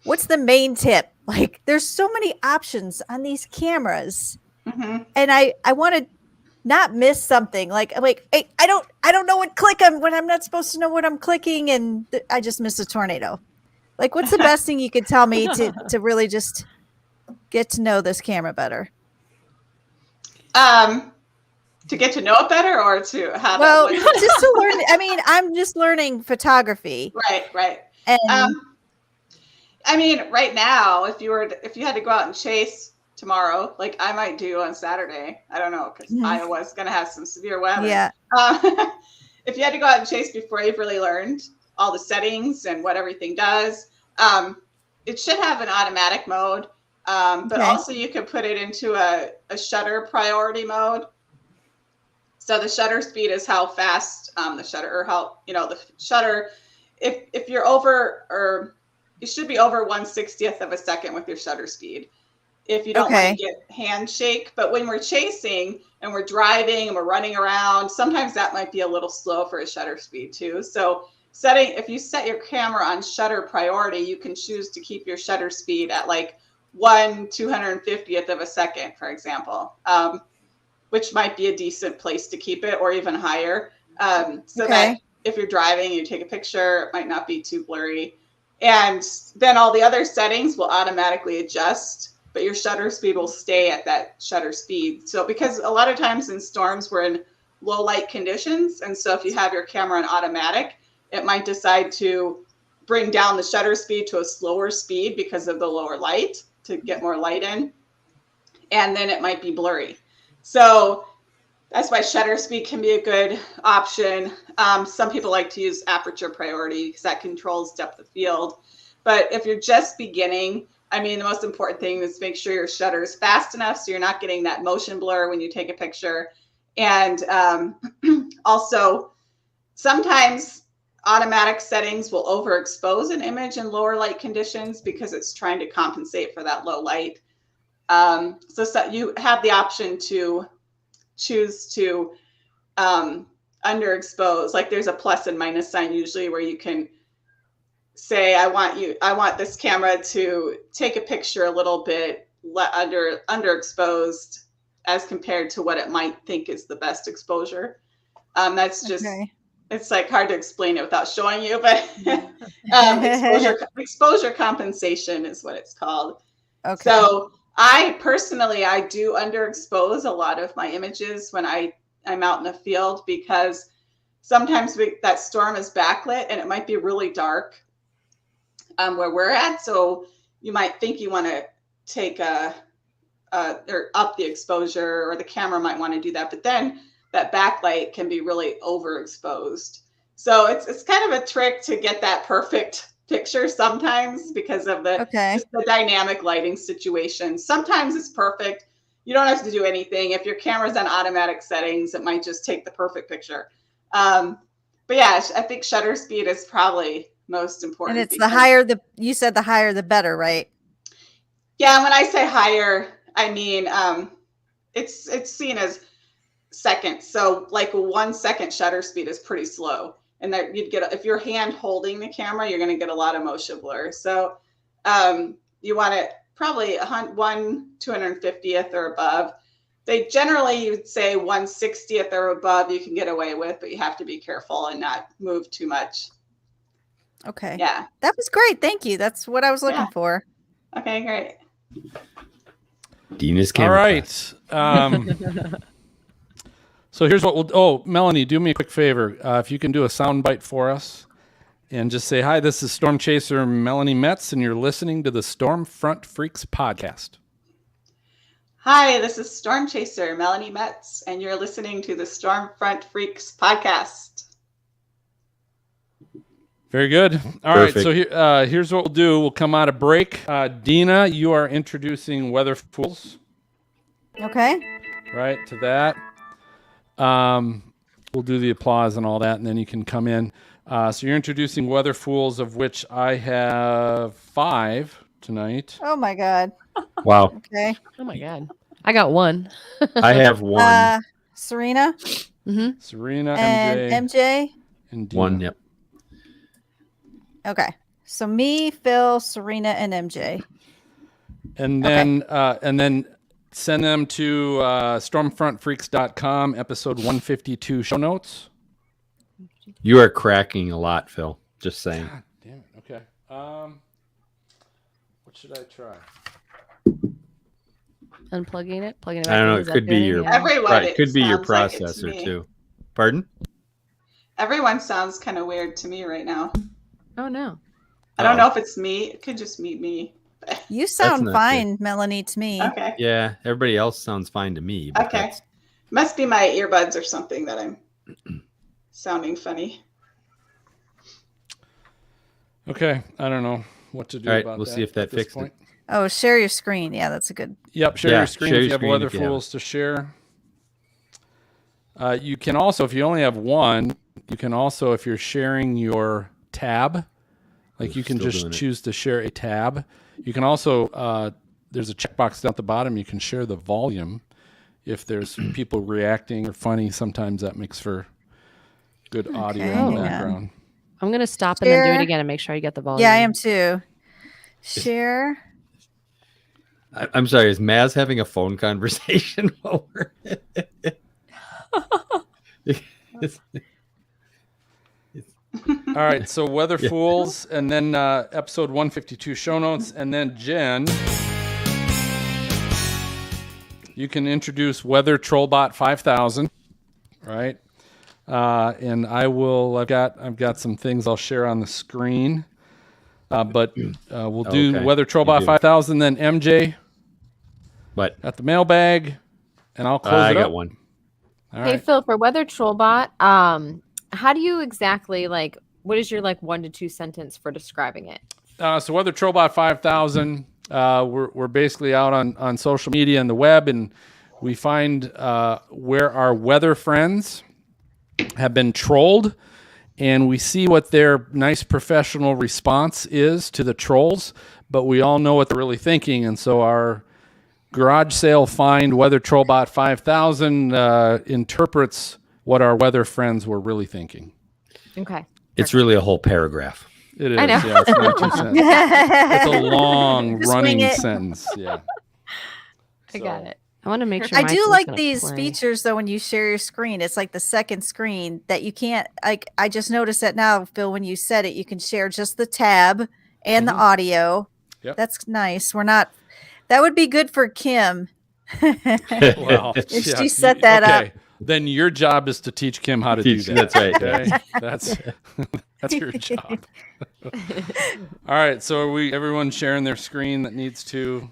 what's the main tip? Like, there's so many options on these cameras, Mhm. and I want to not miss something. Like hey, I don't know what click I'm when I'm not supposed to know what I'm clicking, and I just missed a tornado. Like, what's the best thing you could tell me to really just get to know this camera better? To get to know it better, or to have Well, it. just to learn. I mean, I'm just learning photography, Right. and I mean, right now, if you had to go out and chase tomorrow, like I might do on Saturday, I don't know, because Mhm. Iowa's going to have some severe weather. yeah, If you had to go out and chase before you've really learned all the settings and what everything does, it should have an automatic mode, but Okay. also you could put it into a shutter priority mode. So the shutter speed is how fast the shutter, or how, the shutter, if you're over, or you should be over 1/60th of a second with your shutter speed, if you don't Okay. want to get handshake. But when we're chasing and we're driving and we're running around, sometimes that might be a little slow for a shutter speed too. So if you set your camera on shutter priority, you can choose to keep your shutter speed at like 1/250th of a second, for example, which might be a decent place to keep it, or even higher. So that Okay. if you're driving and you take a picture, it might not be too blurry. And then all the other settings will automatically adjust, but your shutter speed will stay at that shutter speed. So because a lot of times in storms, we're in low light conditions. And so if you have your camera on automatic, it might decide to bring down the shutter speed to a slower speed because of the lower light to get more light in. And then it might be blurry. So that's why shutter speed can be a good option. Some people like to use aperture priority because that controls depth of field. But if you're just beginning, I mean, the most important thing is make sure your shutter is fast enough so you're not getting that motion blur when you take a picture. And also, sometimes automatic settings will overexpose an image in lower light conditions because it's trying to compensate for that low light. So you have the option to choose to underexpose. Like there's a plus and minus sign usually where you can say, I want this camera to take a picture a little bit underexposed as compared to what it might think is the best exposure. That's just, Okay. it's like hard to explain it without showing you, but exposure compensation is what it's called. Okay. So I do underexpose a lot of my images when I'm out in the field, because sometimes that storm is backlit and it might be really dark where we're at. So you might think you want to take or up the exposure, or the camera might want to do that, but then that backlight can be really overexposed. So it's kind of a trick to get that perfect picture sometimes because of just the dynamic lighting situation. Sometimes it's perfect. You don't have to do anything. If your camera's on automatic settings, it might just take the perfect picture. But yeah, I think shutter speed is probably most important. And it's the higher you said the higher the better, right? Yeah, when I say higher, I mean it's seen as seconds. So like 1 second shutter speed is pretty slow. And that you'd get, if you're hand holding the camera, you're going to get a lot of motion blur. So you want it probably 1/250th or above. They generally, you'd say 1/60th or above you can get away with, but you have to be careful and not move too much. Okay. Yeah. That was great. Thank you. That's what I was looking for. Okay, great. Dina's All camera. right. So here's what Melanie, do me a quick favor. If you can do a soundbite for us and just say, hi, this is Storm Chaser Melanie Metz, and you're listening to the Stormfront Freaks podcast. Hi, this is Storm Chaser Melanie Metz, and you're listening to the Stormfront Freaks podcast. Very good. All right, so here's what we'll do. We'll come out of break. Dina, you are introducing Weather Fools. Okay. Right, to that. We'll do the applause and all that, and then you can come in. So you're introducing Weather Fools, of which I have 5 tonight. Oh my God. Wow. Okay. Oh my God. I got one. I have one. Serena Serena, and MJ. and Dina. One. Yep. Okay. So me, Phil, Serena, and MJ. And then send them to stormfrontfreaks.com, episode 152 show notes. You are cracking a lot, Phil. Just saying. God damn it. Okay. What should I try? Unplugging it, plugging it I back don't know. in, It is that could be doing it? your Yeah. Everyone, right. It could be your sounds like it's processor me. too. Pardon? Everyone sounds kind of weird to me right now. Oh no. I don't know if it's me. It could just be me. You sound not fine, Melanie, to me. Okay. Yeah. Everybody else sounds fine to me. But Okay. that's- Must be my earbuds or something that I'm sounding funny. Okay. I don't know what to do All right, about we'll that. see if that at this fixed it. point. Oh, share your screen. Yeah, that's a good. Yep. Share Yeah, your screen share if your you have screen Weather if you have Fools to share. You can also, if you only have one, you can also, if you're sharing your tab, like We're you can still just doing it. choose to share a tab. You can also, there's a checkbox down at the bottom. You can share the volume. If there's people reacting or funny, sometimes that makes for good audio Okay, in the hang on. background. I'm gonna stop and then do Share. it again and make sure I get the volume. Yeah, I am too. Share. I'm sorry. Is Maz having a phone conversation while we're? All right, so Weather Fools, and then episode 152 show notes, and then Jen, you can introduce Weather Trollbot 5000, right? And I've got some things I'll share on the screen, but we'll do Okay, Weather you Trollbot do. 5000, then MJ But at the mailbag, and I'll close I it up. got one. All Hey right. Phil, for Weather Trollbot, how do you exactly what is your 1 to 2 sentence for describing it? So Weather Trollbot 5000, we're basically out on social media and the web, and we find where our weather friends have been trolled, and we see what their nice professional response is to the trolls, but we all know what they're really thinking, and so our garage sale find Weather Trollbot 5000 interprets what our weather friends were really thinking. Okay. It's really a whole paragraph. It is, I know. yeah, it's not 2 sentences. It's a long Just wing running it. sentence, yeah. I got So- it. I want to make sure. I my do phone's like gonna these play. features though when you share your screen. It's like the second screen that you can't I just noticed that now, Phil, when you said it, you can share just the tab and the audio. Yep. That's nice. That would be good for Kim. Well, If she set that up. Then your job is to teach Kim how to Teach- do that. that's right, Okay? That's your job. All right. So are everyone sharing their screen that needs to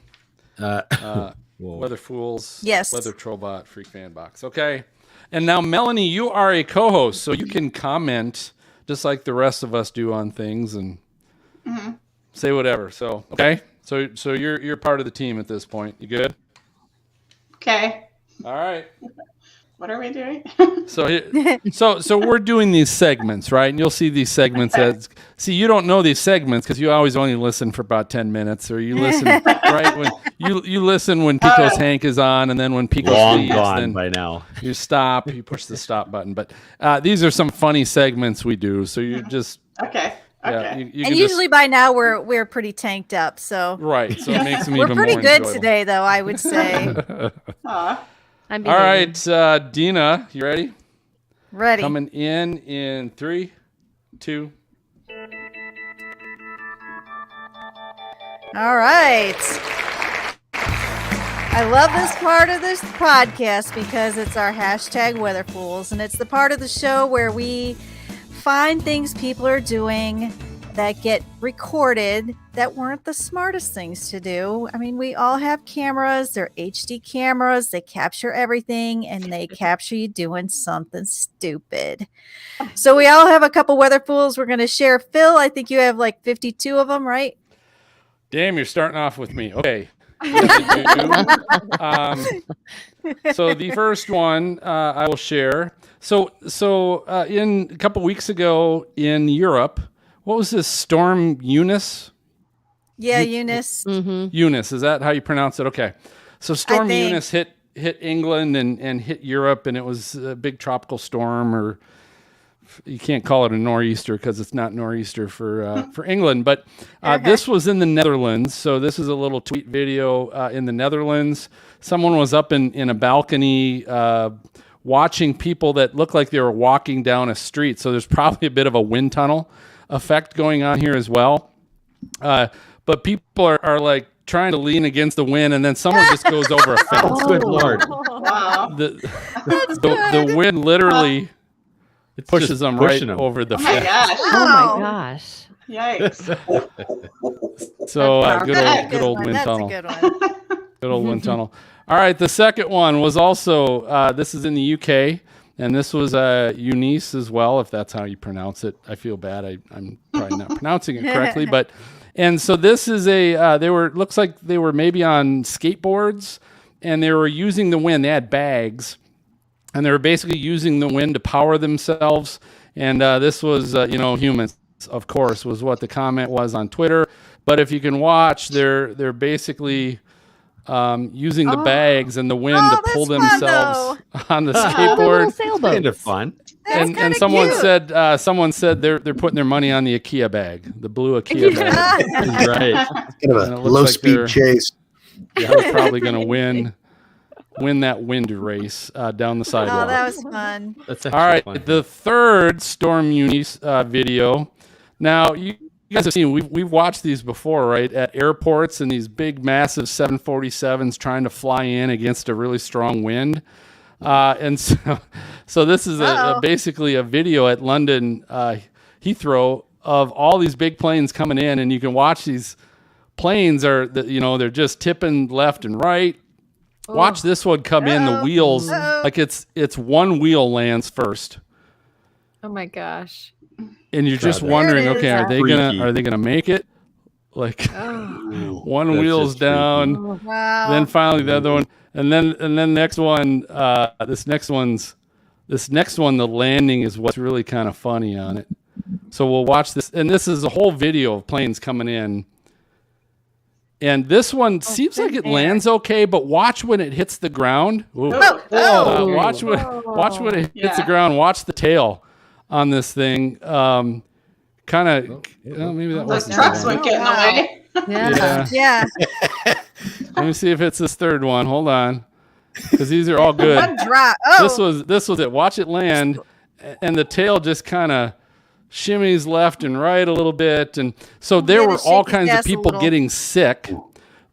Whoa. Weather Fools, Yes. Weather Trollbot, Freak Fan Box. Okay. And now Melanie, you are a co-host, so you can comment just like the rest of us do on things and say whatever. So okay. So you're part of the team at this point. You good? Okay. All right. What are we doing? So we're doing these segments, right? And you'll see these segments you don't know these segments because you always only listen for about 10 minutes, or you listen right when you listen when Pico's Hank is on, and then when Pico's Long leaves, gone then by now. you stop, you push the stop button. But these are some funny segments we do. So you just Okay. yeah, you And can usually by now we're pretty tanked up, so right. So it makes them we're even pretty more good enjoyable. today though, I would say. Aw. I'm All behaving. right, Dina, you ready? Ready. Coming in 3, 2. All right. I love this part of this podcast because it's our hashtag Weather Fools, and it's the part of the show where we find things people are doing that get recorded that weren't the smartest things to do. I mean, we all have cameras, they're HD cameras, they capture everything, and they capture you doing something stupid. So we all have a couple Weather Fools we're going to share. Phil, I think you have like 52 of them, right? Damn, you're starting off with me. Okay. Yeah, they do. So the first one I will share. So in a couple weeks ago in Europe, what was this storm Eunice? Yeah, Eunice. Eunice, is that how you pronounce it? Okay. So storm think. Eunice hit England and hit Europe, and it was a big tropical storm, or you can't call it a nor'easter because it's not nor'easter for England. But this was in the Netherlands. So this is a little tweet video in the Netherlands. Someone was up in a balcony watching people that looked like they were walking down a street. So there's probably a bit of a wind tunnel effect going on here as well. But people are like trying to lean against the wind, and then someone just goes over a fence. Good Lord. Wow. The wind literally pushes them right over the Oh my fence. gosh. Oh my gosh. Yikes. So That's a good old one. wind That's tunnel. a good one. Good old wind tunnel. All right, the second one was also this is in the UK, and this was Eunice as well, if that's how you pronounce it. I feel bad. I'm probably not pronouncing it correctly, but and so this is looks like they were maybe on skateboards, and they were using the wind. They had bags, and they were basically using the wind to power themselves. And this was humans, of course, was what the comment was on Twitter. But if you can watch, they're basically using the bags and the wind to pull themselves on the skateboard. Kind of fun. And someone said they're putting their money on the IKEA bag, the blue IKEA bag. Right. Kind of a low speed chase. They're probably going to win that wind race down the sidewalk. Oh, that was fun. That's All right, fun. the third Storm Eunice video. Now you guys have seen we've watched these before, right? At airports and these big, massive 747s trying to fly in against a really strong wind. And so this is basically a video at London Heathrow of all these big planes coming in, and you can watch these planes they're just tipping left and right. Watch this one come in. The wheels, like it's one wheel lands first. Oh my gosh. And you're just wondering, okay, are they gonna make it? Like one wheel's down, then finally the other one, and then next one. This next one, the landing is what's really kind of funny on it. So we'll watch this, and this is a whole video of planes coming in. And this one seems like it lands okay, but watch when it hits the ground. Watch when it hits the ground. Watch the tail on this thing. Kind of, maybe that Those wasn't. trucks wouldn't get in the way. Yeah. Let me see if it's this third one. Hold on, because these are all good. One drop. This was it. Watch it land, and the tail just kind of shimmies left and right a little bit, and so there were all kinds of people getting sick.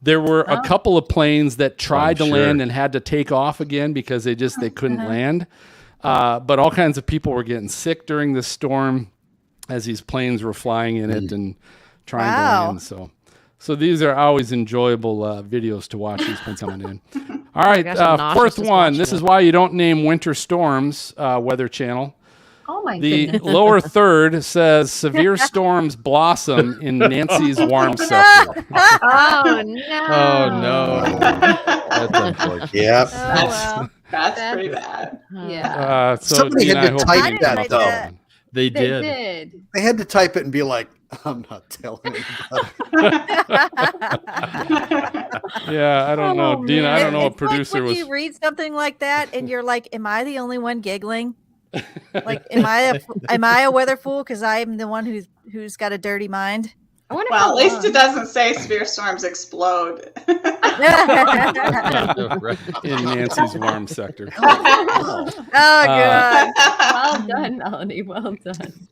There were a couple of planes that tried to land and had to take off again because they couldn't land. But all kinds of people were getting sick during the storm as these planes were flying in it and trying to land. So these are always enjoyable videos to watch. These planes coming in. All right, fourth one. This is why you don't name winter storms. Weather Channel. Oh my The goodness. lower third says severe storms blossom in Nancy's warm sector. Oh no. Oh no. That's unfortunate. Yep. That's pretty bad. Yeah. So Somebody Dean, had I to hope type you that, didn't though. know that one. They They did. did. They had to type it and be like, I'm not telling anybody. Yeah, I don't know, Dean. I don't know what producer when was. you read something like that and you're like, am I the only one giggling? Like, am I a weather fool because I'm the one who's got a dirty mind? I wonder Well, how at least long. it doesn't say severe storms explode. In Nancy's warm sector. Oh god. Well done, Melanie. Well done.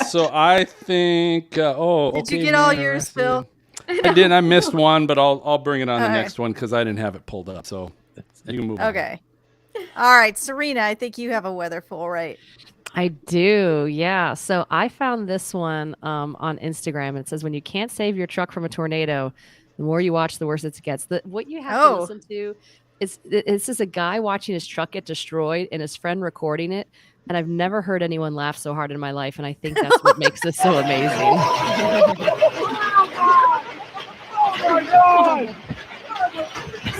So I think. Did you get all yours, Phil? I didn't. I missed one, but I'll bring it on the All right. next one because I didn't have it pulled up. So you can move on. Okay. All right, Serena, I think you have a weather fool, right? I do, yeah. So I found this one on Instagram. It says, when you can't save your truck from a tornado, the more you watch, the worse it gets. What you have to listen to is it's just a guy watching his truck get destroyed and his friend recording it. And I've never heard anyone laugh so hard in my life. And I think that's what makes this so amazing.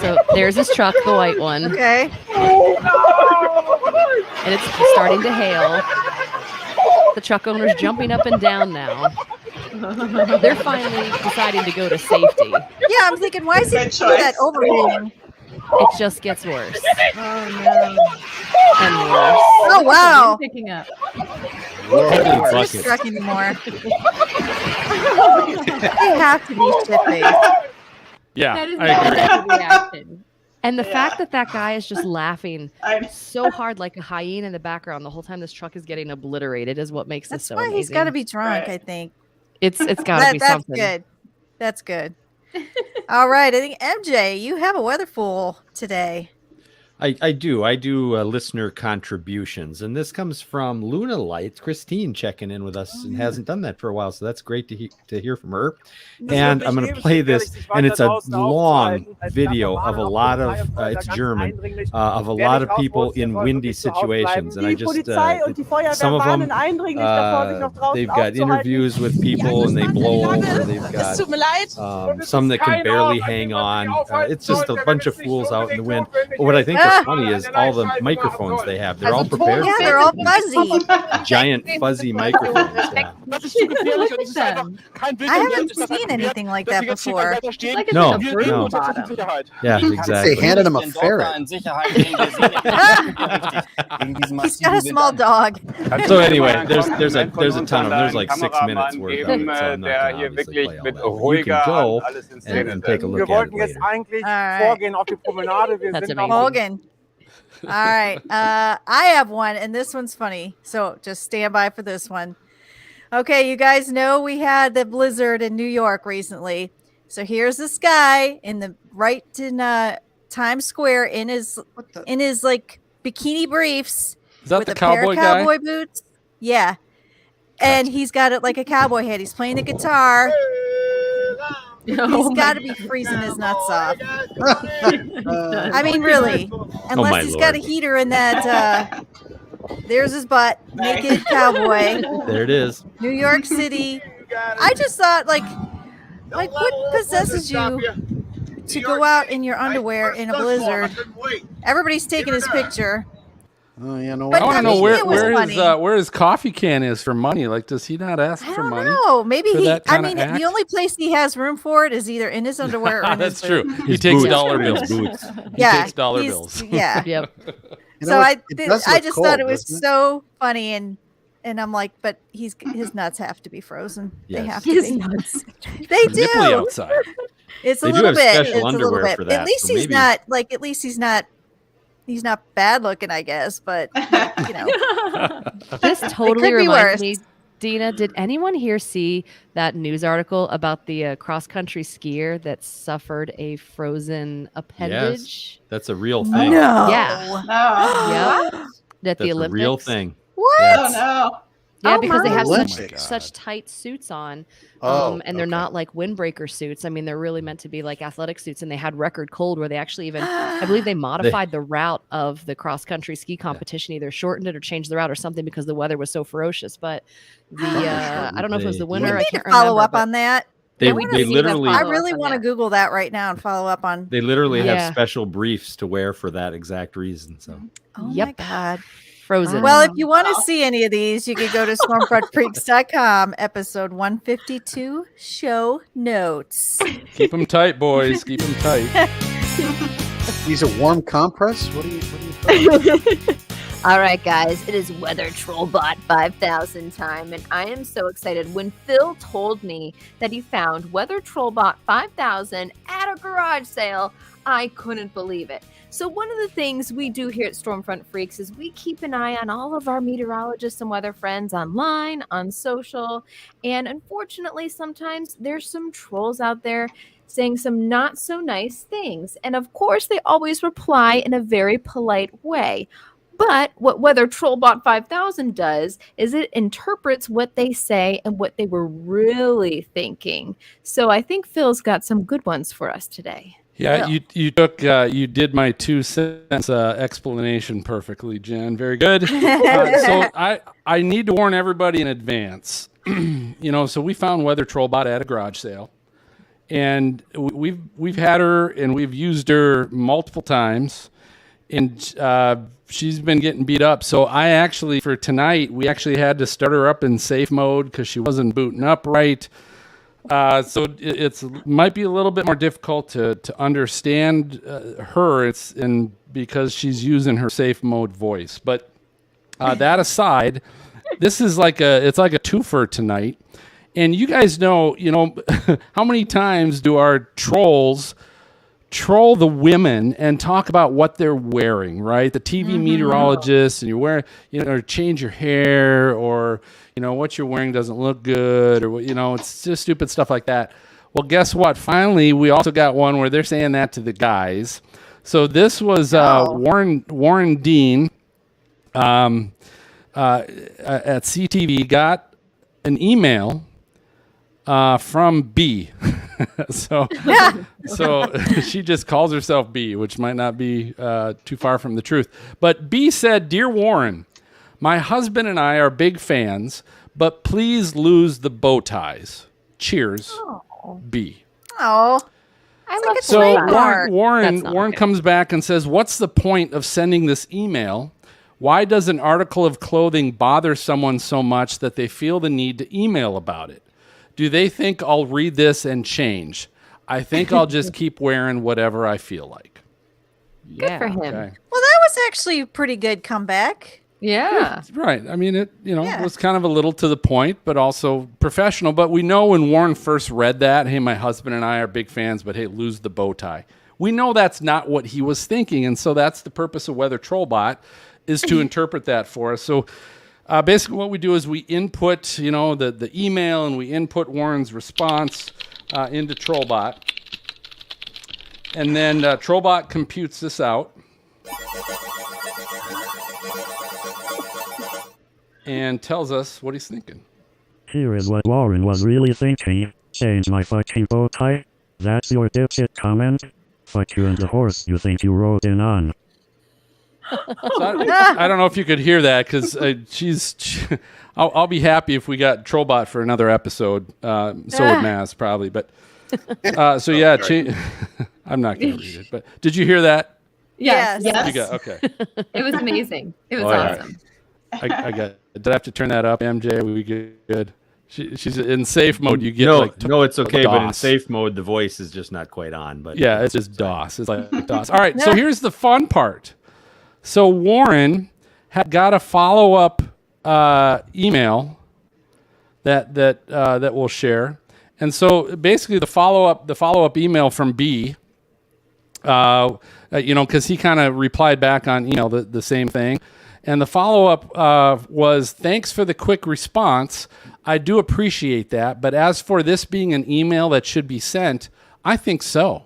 So there's his truck, the white one. Okay. And it's starting to hail. The truck owner's jumping up and down now. They're finally deciding to go to safety. Yeah, I'm thinking, why is he Good doing that choice. overhang? It just gets worse Oh no. and worse. Oh, wow. Picking up. Holy It's not bucket. truck anymore. They have to be shit-faced. Yeah, That is I agree. not a reaction. And the fact that that guy is just laughing I- so hard like a hyena in the background the whole time this truck is getting obliterated is what makes That's this so why amazing. he's got to be drunk, Right. I think. It's got to be That's something. good. That's good. All right. I think, MJ, you have a weather fool today. I do listener contributions, and this comes from Luna Light, Christine checking in with us and hasn't done that for a while, so that's great to hear from her. And I'm going to play this, and it's a long video of a lot of it's German of a lot of people in windy situations, and I just some of them they've got interviews with people and they blow over. They've got some that can barely hang on. It's just a bunch of fools out in the wind. But what I think is funny is all the microphones they have. They're all prepared. Yeah, for they're all fuzzy. giant fuzzy microphones. Yeah. Look at them. I haven't seen anything like that before. It's like No, a bird no. bottom. Yeah, They exactly. handed him a ferret. He's got a small dog. So anyway, there's a ton of them. There's like 6 minutes worth of it, so I'm not gonna obviously play all that. You can go and take a look at it later. All right. That's amazing. Morgan. All right. I have one, and this one's funny. So just stand by for this one. Okay, you guys know we had the blizzard in New York recently. So here's this guy in the Times Square in his like bikini briefs Is that with the a pair cowboy of guy? cowboy boots. Yeah. And he's got it like a cowboy hat. He's playing the guitar. He's got to be freezing his nuts off. I mean, really. Unless my he's got a Lord. heater in that. There's his butt, naked cowboy, There it is. New York City. I just thought, like what possesses you to go out in your underwear in a blizzard? Everybody's taking his picture. Oh, you know But I what? want to know mean, it was where his coffee can is for money. Like, does he not ask I for don't money? know. Maybe for that I kinda mean, act? the only place he has room for it is either in his underwear or in That's his true. boots. He His takes boots. dollar His bills. boots. He takes dollar he's- bills. Yeah. Yep. You So know, I it does look just cold, thought it was doesn't it? so funny, and I'm like, but his nuts have to be frozen. They Yes. have to His be. nuts. They Nipply do. outside. It's a They do little have bit. special It's a little underwear bit. for that, At least so he's maybe- not like. At least he's not bad looking, I guess. But you know, This totally could be reminds worse. me, Dina, did anyone here see that news article about the cross-country skier that suffered a frozen appendage? That's a real thing. Yeah. No. Yep. At That's the a Olympics. real thing. What? Oh no. Yeah, Oh because they my. have Olympics. such God. such tight suits on, Oh, and they're okay. not like windbreaker suits. I mean, they're really meant to be like athletic suits, and they had record cold where they actually even, I believe, they modified the route of the cross country ski competition, either shortened it or changed the route or something because the weather was so ferocious. But the I don't know if it was the We winter. I need to can't follow remember, up but on that. They, I wanna they see the literally I follow-up really on want to that. Google that right now and follow up on. they literally Yeah. have special briefs to wear for that exact reason. So Oh my Yep. God. frozen. Well, if you want to see any of these, you can go to stormfrontfreaks.com, episode 152, show notes. Keep them tight, boys. Keep them tight. These are warm compress. What are you talking? All right, guys, it is Weather Trollbot 5000 time, and I am so excited. When Phil told me that he found Weather Trollbot 5000 at a garage sale, I couldn't believe it. So one of the things we do here at Stormfront Freaks is we keep an eye on all of our meteorologists and weather friends online, on social, and unfortunately, sometimes there's some trolls out there saying some not so nice things. And of course, they always reply in a very polite way. But what Weather Trollbot 5000 does is it interprets what they say and what they were really thinking. So I think Phil's got some good ones for us today. Yeah, Well. you did my 2 cents explanation perfectly, Jen. Very good. So I need to warn everybody in advance. So we found Weather Trollbot at a garage sale, and we've had her and we've used her multiple times, and she's been getting beat up. So I actually, for tonight, we actually had to start her up in safe mode because she wasn't booting up right. So it might be a little bit more difficult to understand her. Because she's using her safe mode voice. But that aside, this is it's like a twofer tonight. And you guys know, how many times do our trolls troll the women and talk about what they're wearing, right? The TV meteorologist, and you're wearing, or change your hair, or, what you're wearing doesn't look good, or, it's just stupid stuff like that. Well, guess what? Finally, we also got one where they're saying that to the guys. So this was Warren Dean at CTV got an email from B. so she just calls herself B, which might not be too far from the truth. But B said, "Dear Warren, my husband and I are big fans, but please lose the bow ties. Cheers, B." Oh. So Warren comes back and says, "What's the point of sending this email? Why does an article of clothing bother someone so much that they feel the need to email about it? Do they think I'll read this and change? I think I'll just keep wearing whatever I feel like." Good for him. Okay. Well, that was actually a pretty good comeback. Yeah. Right. I mean, it was kind of a little to the point, but also professional. But we know when Warren first read that, hey, my husband and I are big fans, but hey, lose the bow tie. We know that's not what he was thinking. And so that's the purpose of Weather Trollbot, is to interpret that for us. So basically what we do is we input, the email, and we input Warren's response into Trollbot. And then Trollbot computes this out. And tells us what he's thinking. Here is what Warren was really thinking. Change my fucking bow tie? That's your dipshit comment? Fuck you and the horse you think you rode in on. So I don't know if you could hear that, because I'll be happy if we got Trollbot for another episode. So would Maz probably. But so yeah, I'm not going to read it. But did you hear that? Yes. You got, okay. It was amazing. It was awesome. I got. Did I have to turn that up, MJ? We good. She's in safe mode. You get no, it's okay. DOS. But in safe mode, the voice is just not quite on. But yeah, it's just DOS. It's like DOS. All right. So here's the fun part. So Warren had got a follow-up email that we'll share, and so basically the follow-up email from B, because he kind of replied back on email the same thing. And the follow-up was, "Thanks for the quick response. I do appreciate that. But as for this being an email that should be sent, I think so.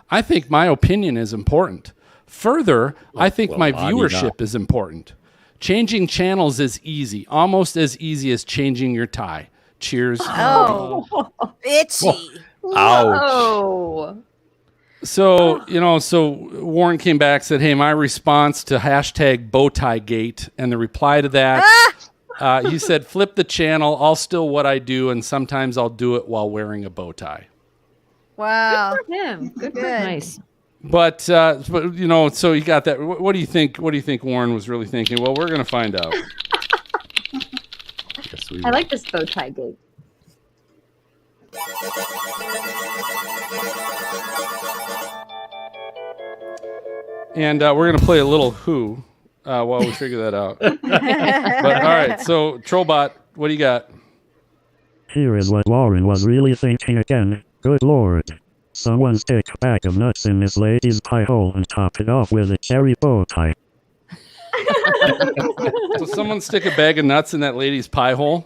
I think my opinion is important. Further, I think my viewership is important. Changing channels is easy, almost as easy as changing your tie. Cheers." Oh, bitchy. Ouch. So, so Warren came back, said, "Hey, my response to hashtag bowtiegate," and the reply to that, he said, "Flip the channel. I'll still what I do, and sometimes I'll do it while wearing a bow tie." Wow. Good for him. Good. Nice. But so you got that. What do you think? What do you think Warren was really thinking? Well, we're going to find out. I like this bow tie gate. And we're going to play a little Who while we figure that out. But all right, so Trollbot, what do you got? Here is what Warren was really thinking again. Good Lord. Someone stick a bag of nuts in this lady's pie hole and top it off with a cherry bow tie. So someone stick a bag of nuts in that lady's pie hole.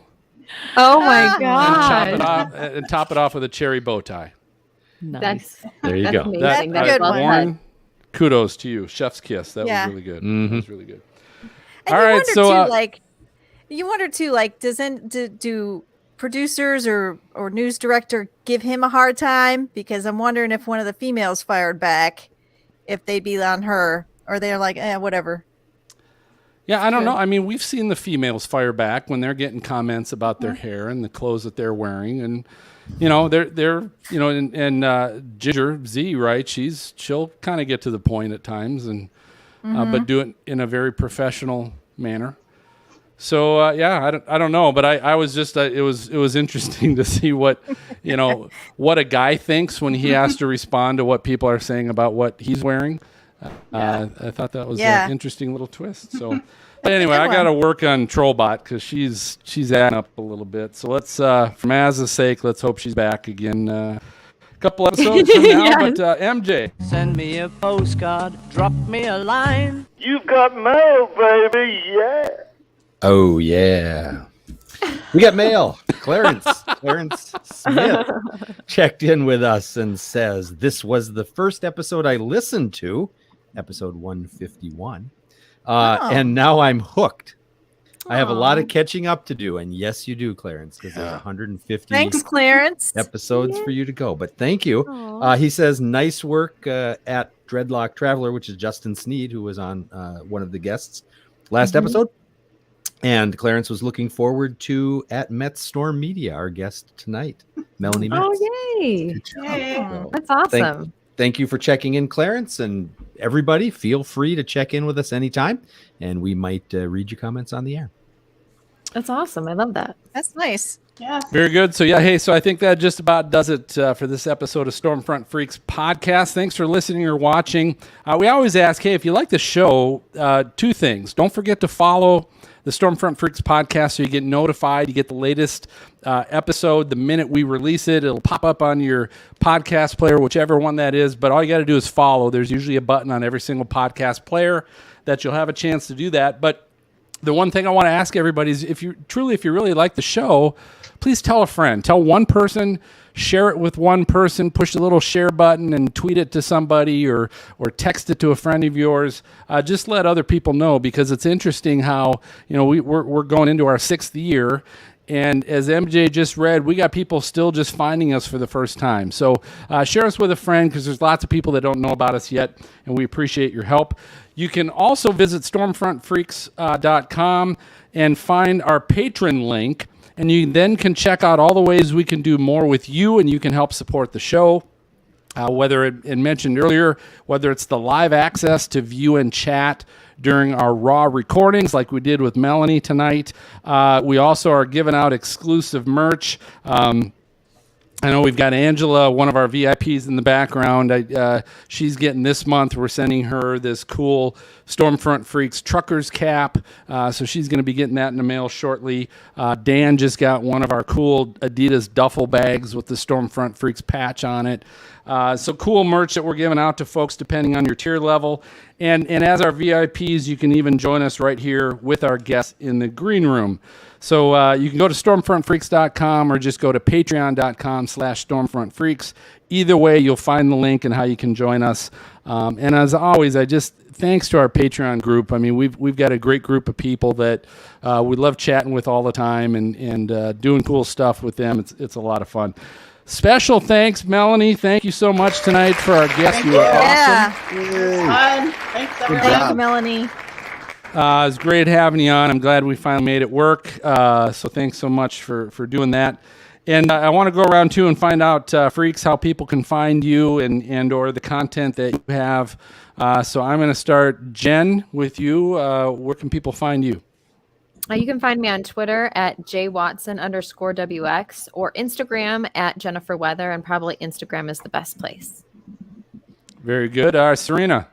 Oh my god! And top it off with a cherry bow tie. Nice. There you go. Amazing. That's a good one. Warren, kudos to you. Chef's kiss. That was really good. Mm-hmm. That was really good. And All you right, wonder so too, you wonder too, do producers or news director give him a hard time? Because I'm wondering if one of the females fired back, if they'd be on her, or they're like, whatever. yeah, I don't know. I mean, we've seen the females fire back when they're getting comments about their hair and the clothes that they're wearing, and they're and Ginger Z, right? She'll kind of get to the point at times, and but do it in a very professional manner. So I don't know, but I was just it was interesting to see what what a guy thinks when he has to respond to what people are saying about what he's wearing. I thought that was an interesting little twist. So, but anyway, I got to work on Trollbot because she's adding up a little bit. So let's, for Maz's sake, let's hope she's back again. A couple episodes from now. Yes. But MJ, send me a postcard, drop me a line. You've got mail, baby. Yeah. Oh yeah, we got mail. Clarence Smith checked in with us and says, this was the first episode I listened to, episode 151. And now I'm hooked. I have a lot of catching up to do. And yes, you do, Clarence, because there's 150 Thanks, Clarence. episodes for you to go. But thank you. He says, nice work at Dreadlock Traveler, which is Justin Sneed, who was on one of the guests last episode. And Clarence was looking forward to at Metz Storm Media, our guest tonight, Melanie Metz. Oh, yay. So, that's awesome. Thank you for checking in, Clarence. And everybody, feel free to check in with us anytime. And we might read your comments on the air. That's awesome. I love that. That's nice. Yeah. Very good. So so I think that just about does it for this episode of Stormfront Freaks podcast. Thanks for listening or watching. We always ask, hey, if you like the show, two things. Don't forget to follow the Stormfront Freaks podcast so you get notified. You get the latest episode the minute we release it. It'll pop up on your podcast player, whichever one that is. But all you got to do is follow. There's usually a button on every single podcast player that you'll have a chance to do that. But the one thing I want to ask everybody is if you really like the show, please tell a friend. Tell one person, share it with one person, push the little share button and tweet it to somebody or text it to a friend of yours. Just let other people know, because it's interesting how, we're going into our 6th year. And as MJ just read, we got people still just finding us for the first time. So share us with a friend, because there's lots of people that don't know about us yet, and we appreciate your help. You can also visit stormfrontfreaks.com and find our patron link, and you then can check out all the ways we can do more with you, and you can help support the show. Whether it mentioned earlier, whether it's the live access to view and chat during our raw recordings like we did with Melanie tonight. We also are giving out exclusive merch. I know we've got Angela, one of our VIPs in the background. She's getting this month. We're sending her this cool Stormfront Freaks truckers cap. So she's going to be getting that in the mail shortly. Dan just got one of our cool Adidas duffel bags with the Stormfront Freaks patch on it. So cool merch that we're giving out to folks depending on your tier level. And as our VIPs, you can even join us right here with our guests in the green room. So you can go to stormfrontfreaks.com or just go to patreon.com/stormfrontfreaks. Either way, you'll find the link and how you can join us. And as always, thanks to our Patreon group. I mean, we've got a great group of people that we love chatting with all the time and doing cool stuff with them. It's a lot of fun. Special thanks, Melanie. Thank you so much tonight for our guest. You were awesome. Thanks, everyone. Thank you, Melanie. It's great having you on. I'm glad we finally made it work. So thanks so much for doing that. And I want to go around too and find out, Freaks, how people can find you and or the content that you have. So I'm going to start, Jen, with you. Where can people find you? You can find me on Twitter at jwatson_WX or Instagram at Jennifer Weather, and probably Instagram is the best place. Very good. Serena.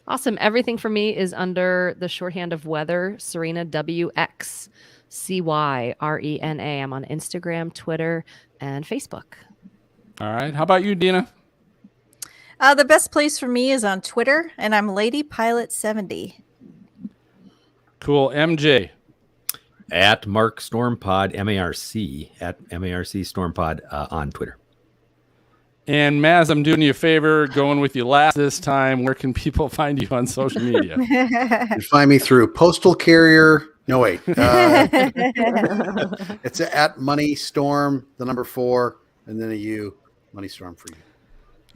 Awesome. Everything for me is under the shorthand of Weather, Serena WX, CYRENA. I'm on Instagram, Twitter, and Facebook. All right. How about you, Dina? The best place for me is on Twitter, and I'm Lady Pilot 70. Cool. MJ. At Mark Stormpod, MARC, at MARC Stormpod on Twitter. And Maz, I'm doing you a favor, going with you last this time. Where can people find you on social media? You can find me through Postal Carrier. No, wait. It's at Money Storm, the number 4, and then a U, Money Storm for you.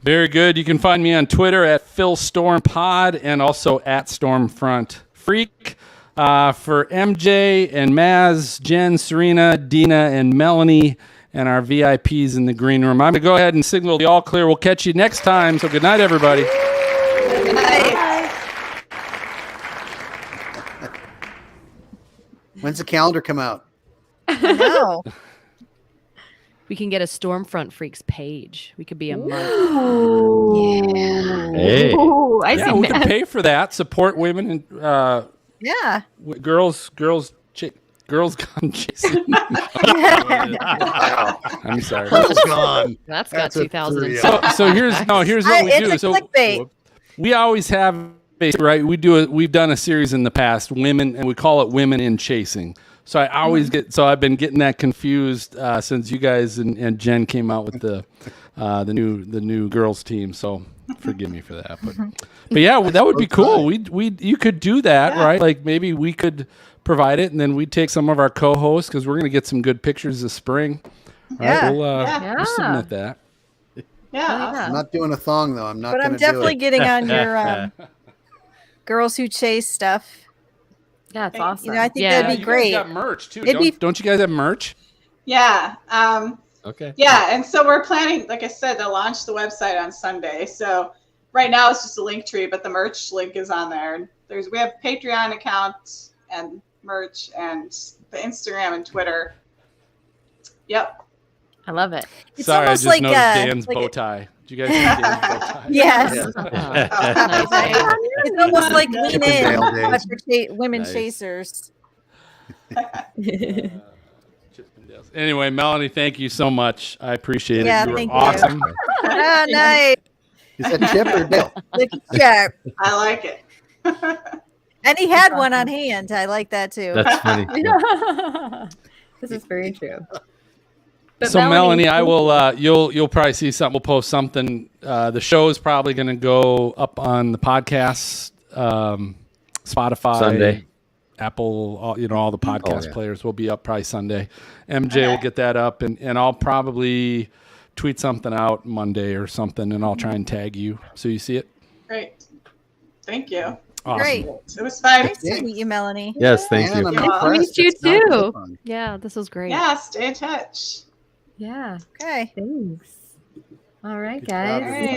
Very good. You can find me on Twitter at PhilStormPod and also at Stormfront Freak. For MJ and Maz, Jen, Serena, Dina, and Melanie, and our VIPs in the green room. I'm going to go ahead and signal the all clear. We'll catch you next time. So good night, everybody. Good night. When's the calendar come out? I know. We can get a Stormfront Freaks page. We could be a month. Hey. Ooh, I see. We can pay for that. Support women and Yeah. girls gone chasing. I'm sorry. Girls Gone. That's got That's a 2000. three. So here's what we It's do. a So clickbait. we always have right. We've done a series in the past, women, and we call it Women in Chasing. So I always I've been getting that confused since you guys and Jen came out with the new girls team. So forgive me for that, but yeah, that would be cool. You could do that, right? Like maybe we could provide it, and then we'd take some of our co-hosts because we're gonna get some good pictures this spring. Yeah. Right? We'll submit that. Yeah. I'm not doing a thong though. I'm not. But I'm gonna do definitely it. getting on your Girls Who Chase stuff. Yeah, it's awesome. You know, I think Yeah. that'd be You great. guys got merch too. It'd Don't you guys have merch? Yeah. Okay. Yeah, and so we're planning, like I said, to launch the website on Sunday. So right now it's just a link tree, but the merch link is on there. And we have Patreon accounts and merch and the Instagram and Twitter. Yep. I love it. It's Sorry, I almost just like noticed a- Dan's like bow a- tie. Did you guys see Dan's bow tie? Yes. It's almost like lean in, Chippendale days. but for women Nice. chasers. Anyway, Melanie, thank you so much. I appreciate Yeah, it. You were thank you. awesome. Ah, nice. Is that Chip or Dale? Look at Chip. I like it. And he had one on hand. I like that too. That's funny. This is very true. But So Melanie, I will. You'll probably see something. We'll post something. The show is probably going to go up on the podcast, Spotify, Sunday. Apple. All the podcast yeah. players will be up probably Sunday. MJ will get that up, and I'll probably tweet something out Monday or something, and I'll try and tag you so you see it. Great. Thank you. Awesome. Great. It was fun. Nice to meet you, Melanie. Yes, thank Man, you. I'm Yeah. impressed. Meet you It's not too. so fun. Yeah, this was great. Yeah, stay in touch. Yeah. Okay. Thanks. All right, Good job, guys. All right.